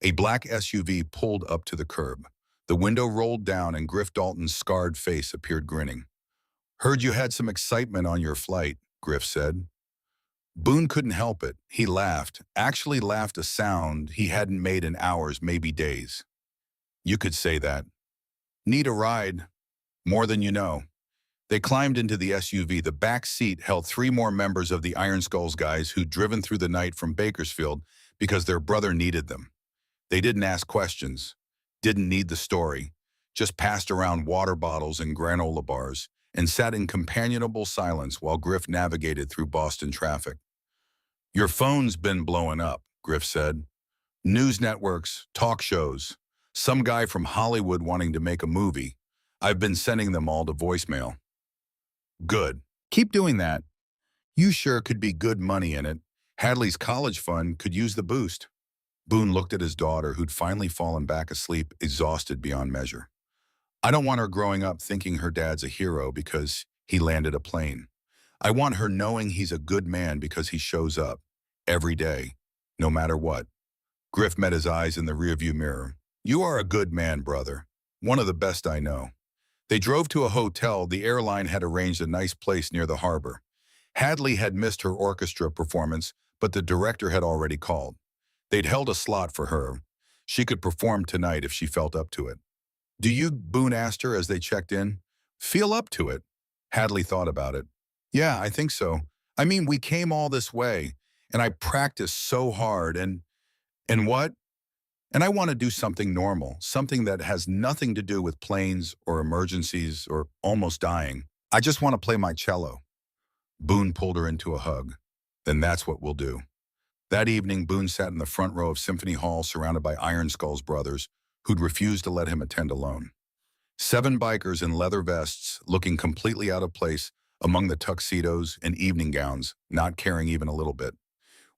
A black SUV pulled up to the curb. The window rolled down and Griff Dalton's scarred face appeared, grinning. Heard you had some excitement on your flight, Griff said. Boone couldn't help it. He laughed, actually laughed, a sound he hadn't made in hours, maybe days. You could say that. Need a ride? More than you know. They climbed into the SUV. The back seat held 3 more members of the Iron Skulls guys who'd driven through the night from Bakersfield because their brother needed them. They didn't ask questions, didn't need the story, just passed around water bottles and granola bars and sat in companionable silence while Griff navigated through Boston traffic. Your phone's been blowing up, Griff said. News networks, talk shows, some guy from Hollywood wanting to make a movie. I've been sending them all to voicemail. Good. Keep doing that. You sure could be good money in it. Hadley's college fund could use the boost. Boone looked at his daughter, who'd finally fallen back asleep, exhausted beyond measure. I don't want her growing up thinking her dad's a hero because he landed a plane. I want her knowing he's a good man because he shows up every day, no matter what. Griff met his eyes in the rearview mirror. You are a good man, brother. One of the best I know. They drove to a hotel. The airline had arranged a nice place near the harbor. Hadley had missed her orchestra performance, but the director had already called. They'd held a slot for her. She could perform tonight if she felt up to it. Do you, Boone asked her as they checked in, feel up to it? Hadley thought about it. Yeah, I think so. I mean, we came all this way, and I practiced so hard, and what? And I want to do something normal, something that has nothing to do with planes or emergencies or almost dying. I just want to play my cello. Boone pulled her into a hug. Then that's what we'll do. That evening, Boone sat in the front row of Symphony Hall surrounded by Iron Skull's brothers, who'd refused to let him attend alone. 7 bikers in leather vests, looking completely out of place among the tuxedos and evening gowns, not caring even a little bit.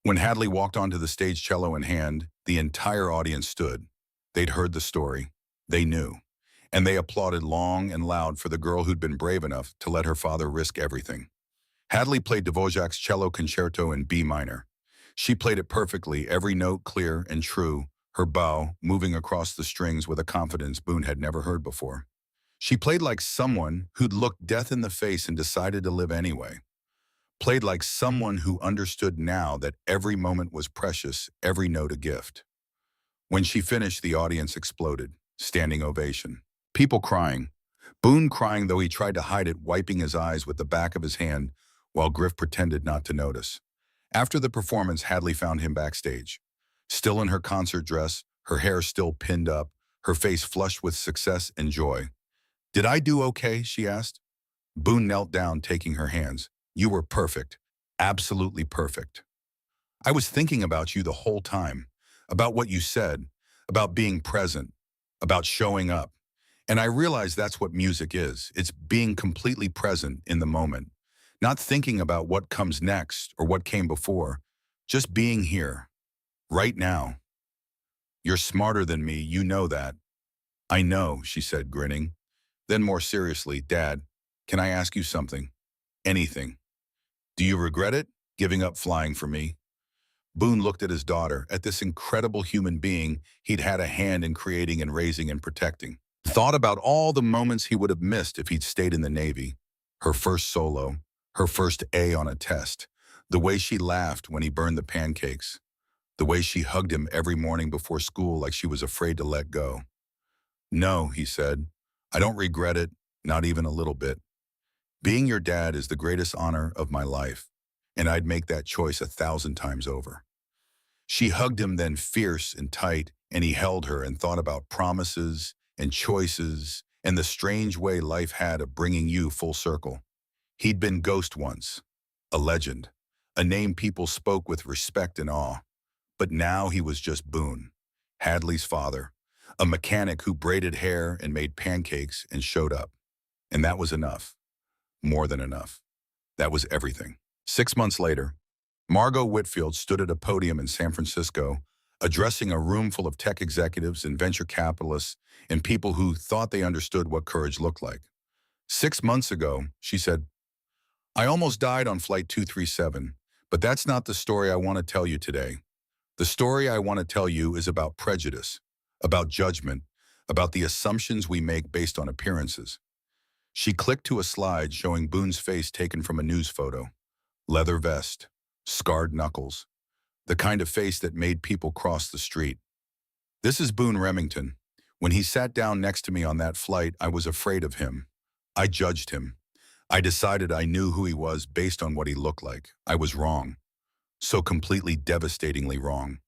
When Hadley walked onto the stage, cello in hand, the entire audience stood. They'd heard the story. They knew. And they applauded long and loud for the girl who'd been brave enough to let her father risk everything. Hadley played Dvorak's cello concerto in B minor. She played it perfectly, every note clear and true, her bow moving across the strings with a confidence Boone had never heard before. She played like someone who'd looked death in the face and decided to live anyway. Played like someone who understood now that every moment was precious, every note a gift. When she finished, the audience exploded. Standing ovation. People crying. Boone crying, though he tried to hide it, wiping his eyes with the back of his hand while Griff pretended not to notice. After the performance, Hadley found him backstage. Still in her concert dress, her hair still pinned up, her face flushed with success and joy. Did I do okay? She asked. Boone knelt down, taking her hands. You were perfect. Absolutely perfect. I was thinking about you the whole time, about what you said, about being present, about showing up. And I realize that's what music is. It's being completely present in the moment, not thinking about what comes next or what came before, just being here, right now. You're smarter than me, you know that. I know, she said, grinning. Then more seriously, Dad, can I ask you something? Anything. Do you regret it, giving up flying for me? Boone looked at his daughter, at this incredible human being he'd had a hand in creating and raising and protecting. Thought about all the moments he would have missed if he'd stayed in the Navy. Her first solo, her first A on a test, the way she laughed when he burned the pancakes, the way she hugged him every morning before school like she was afraid to let go. No, he said, I don't regret it, not even a little bit. Being your dad is the greatest honor of my life, and I'd make that choice 1,000 times over. She hugged him then fierce and tight, and he held her and thought about promises and choices and the strange way life had of bringing you full circle. He'd been Ghost once, a legend, a name people spoke with respect and awe. But now he was just Boone, Hadley's father, a mechanic who braided hair and made pancakes and showed up. And that was enough, more than enough. That was everything. 6 months later, Margot Whitfield stood at a podium in San Francisco, addressing a room full of tech executives and venture capitalists and people who thought they understood what courage looked like. 6 months ago, she said, I almost died on Flight 237, but that's not the story I want to tell you today. The story I want to tell you is about prejudice, about judgment, about the assumptions we make based on appearances. She clicked to a slide showing Boone's face taken from a news photo. Leather vest, scarred knuckles, the kind of face that made people cross the street. This is Boone Remington. When he sat down next to me on that flight, I was afraid of him. I judged him. I decided I knew who he was based on what he looked like. I was wrong. So completely devastatingly wrong.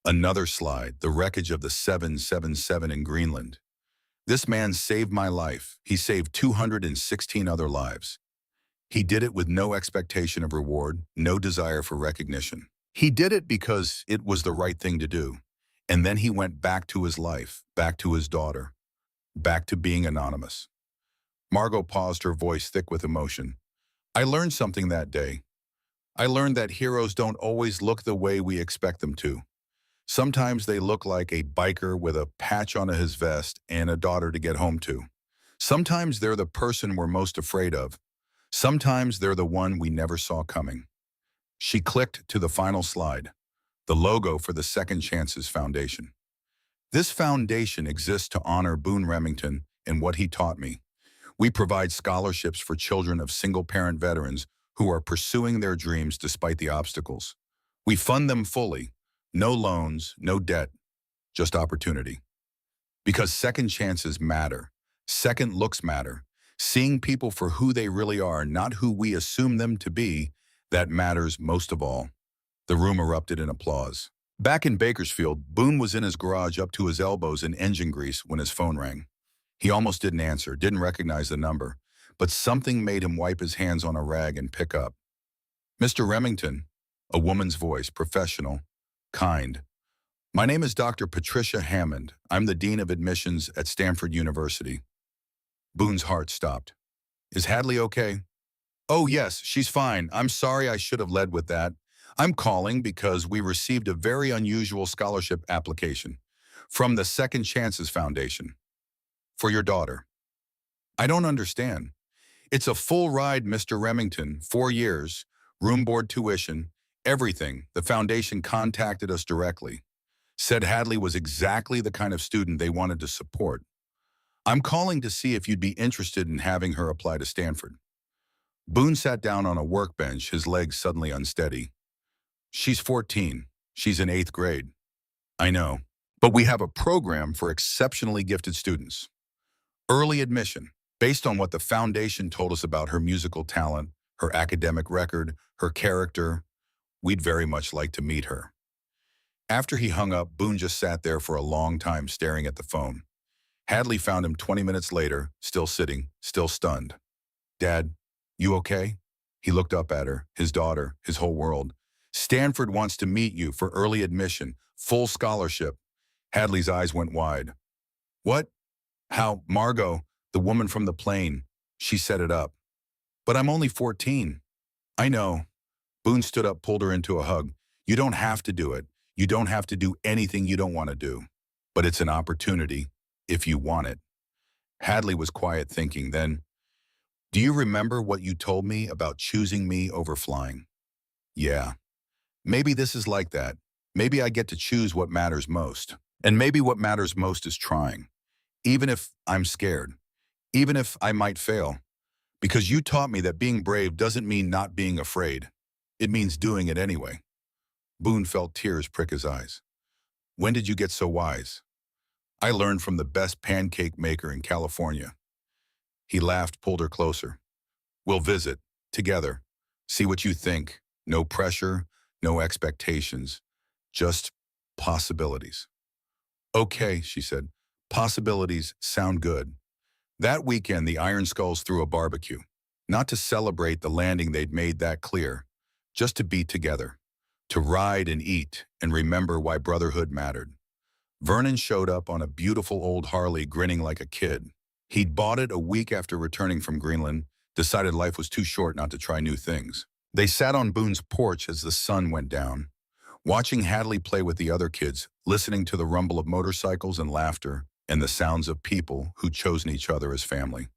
Another slide, the wreckage of the 777 in Greenland. This man saved my life. He saved 216 other lives. He did it with no expectation of reward, no desire for recognition. He did it because it was the right thing to do. And then he went back to his life, back to his daughter, back to being anonymous. Margot paused, her voice thick with emotion. I learned something that day. I learned that heroes don't always look the way we expect them to. Sometimes they look like a biker with a patch on his vest and a daughter to get home to. Sometimes they're the person we're most afraid of. Sometimes they're the one we never saw coming. She clicked to the final slide, the logo for the Second Chances Foundation. This foundation exists to honor Boone Remington and what he taught me. We provide scholarships for children of single-parent veterans who are pursuing their dreams despite the obstacles. We fund them fully. No loans, no debt, just opportunity. Because second chances matter. Second looks matter. Seeing people for who they really are, not who we assume them to be, that matters most of all. The room erupted in applause. Back in Bakersfield, Boone was in his garage up to his elbows in engine grease when his phone rang. He almost didn't answer, didn't recognize the number, but something made him wipe his hands on a rag and pick up. Mr. Remington, a woman's voice, professional, kind. My name is Dr. Patricia Hammond. I'm the Dean of Admissions at Stanford University. Boone's heart stopped. Is Hadley okay? Oh yes, she's fine. I'm sorry I should have led with that. I'm calling because we received a very unusual scholarship application from the Second Chances Foundation for your daughter. I don't understand. It's a full ride, Mr. Remington, 4 years, room board tuition, everything. The foundation contacted us directly. Said Hadley was exactly the kind of student they wanted to support. I'm calling to see if you'd be interested in having her apply to Stanford. Boone sat down on a workbench, his legs suddenly unsteady. She's 14. She's in 8th grade. I know. But we have a program for exceptionally gifted students. Early admission, based on what the foundation told us about her musical talent, her academic record, her character. We'd very much like to meet her. After he hung up, Boone just sat there for a long time staring at the phone. Hadley found him 20 minutes later, still sitting, still stunned. Dad, you okay? He looked up at her, his daughter, his whole world. Stanford wants to meet you for early admission, full scholarship. Hadley's eyes went wide. What? How? Margot, the woman from the plane. She set it up. But I'm only 14. I know. Boone stood up, pulled her into a hug. You don't have to do it. You don't have to do anything you don't want to do. But it's an opportunity, if you want it. Hadley was quiet, thinking then, do you remember what you told me about choosing me over flying? Yeah. Maybe this is like that. Maybe I get to choose what matters most. And maybe what matters most is trying. Even if I'm scared. Even if I might fail. Because you taught me that being brave doesn't mean not being afraid. It means doing it anyway. Boone felt tears prick his eyes. When did you get so wise? I learned from the best pancake maker in California. He laughed, pulled her closer. We'll visit, together. See what you think. No pressure, no expectations. Just possibilities. Okay, she said. Possibilities sound good. That weekend, the Iron Skulls threw a barbecue. Not to celebrate the landing, they'd made that clear. Just to be together. To ride and eat and remember why brotherhood mattered. Vernon showed up on a beautiful old Harley, grinning like a kid. He'd bought it a week after returning from Greenland, decided life was too short not to try new things. They sat on Boone's porch as the sun went down, watching Hadley play with the other kids, listening to the rumble of motorcycles and laughter, and the sounds of people who'd chosen each other as family.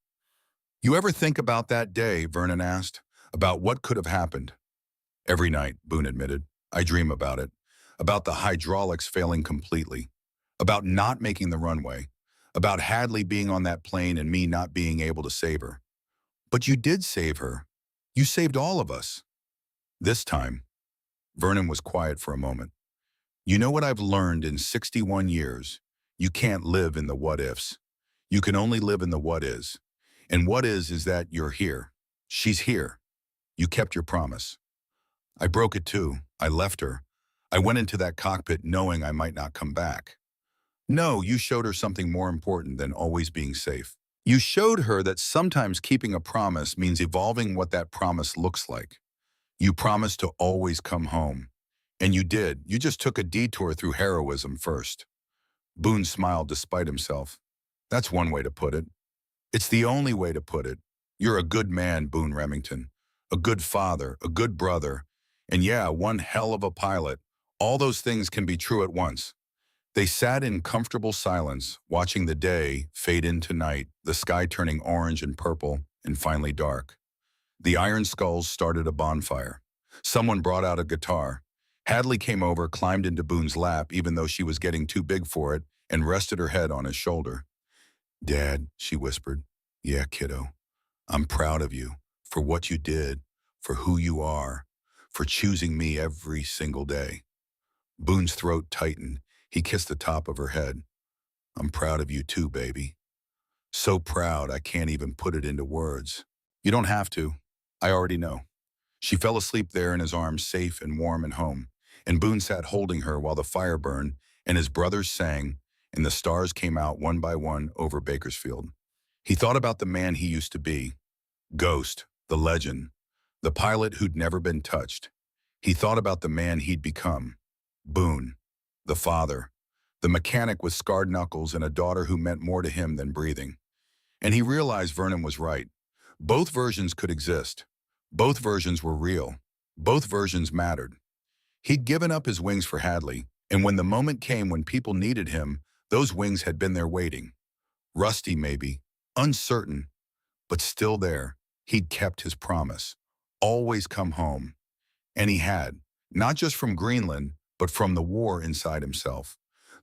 You ever think about that day, Vernon asked, about what could have happened? Every night, Boone admitted. I dream about it, about the hydraulics failing completely, about not making the runway, about Hadley being on that plane and me not being able to save her. But you did save her. You saved all of us. This time, Vernon was quiet for a moment. You know what I've learned in 61 years? You can't live in the what-ifs. You can only live in the what-is. And what is that you're here. She's here. You kept your promise. I broke it too. I left her. I went into that cockpit knowing I might not come back. No, you showed her something more important than always being safe. You showed her that sometimes keeping a promise means evolving what that promise looks like. You promised to always come home. And you did. You just took a detour through heroism first. Boone smiled despite himself. That's one way to put it. It's the only way to put it. You're a good man, Boone Remington. A good father, a good brother, and yeah, one hell of a pilot. All those things can be true at once. They sat in comfortable silence, watching the day fade into night, the sky turning orange and purple, and finally dark. The Iron Skulls started a bonfire. Someone brought out a guitar. Hadley came over, climbed into Boone's lap, even though she was getting too big for it, and rested her head on his shoulder. Dad, she whispered. Yeah, kiddo. I'm proud of you, for what you did, for who you are, for choosing me every single day. Boone's throat tightened. He kissed the top of her head. I'm proud of you too, baby. So proud I can't even put it into words. You don't have to. I already know. She fell asleep there in his arms, safe and warm and home. And Boone sat holding her while the fire burned and his brothers sang and the stars came out one by one over Bakersfield. He thought about the man he used to be. Ghost, the legend, the pilot who'd never been touched. He thought about the man he'd become. Boone, the father, the mechanic with scarred knuckles and a daughter who meant more to him than breathing. And he realized Vernon was right. Both versions could exist. Both versions were real. Both versions mattered. He'd given up his wings for Hadley, and when the moment came when people needed him, those wings had been there waiting. Rusty maybe, uncertain, but still there. He'd kept his promise. Always come home. And he had, not just from Greenland, but from the war inside himself.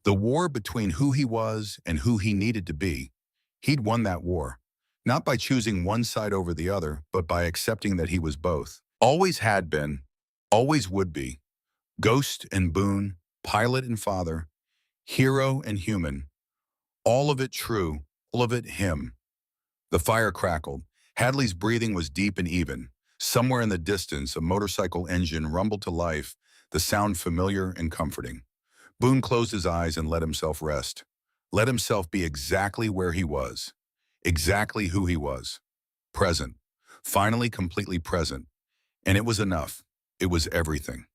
The war between who he was and who he needed to be. He'd won that war, not by choosing one side over the other, but by accepting that he was both. Always had been, always would be. Ghost and Boone, pilot and father, hero and human. All of it true, all of it him. The fire crackled. Hadley's breathing was deep and even. Somewhere in the distance, a motorcycle engine rumbled to life, the sound familiar and comforting. Boone closed his eyes and let himself rest. Let himself be exactly where he was. Exactly who he was. Present. Finally completely present. And it was enough. It was everything.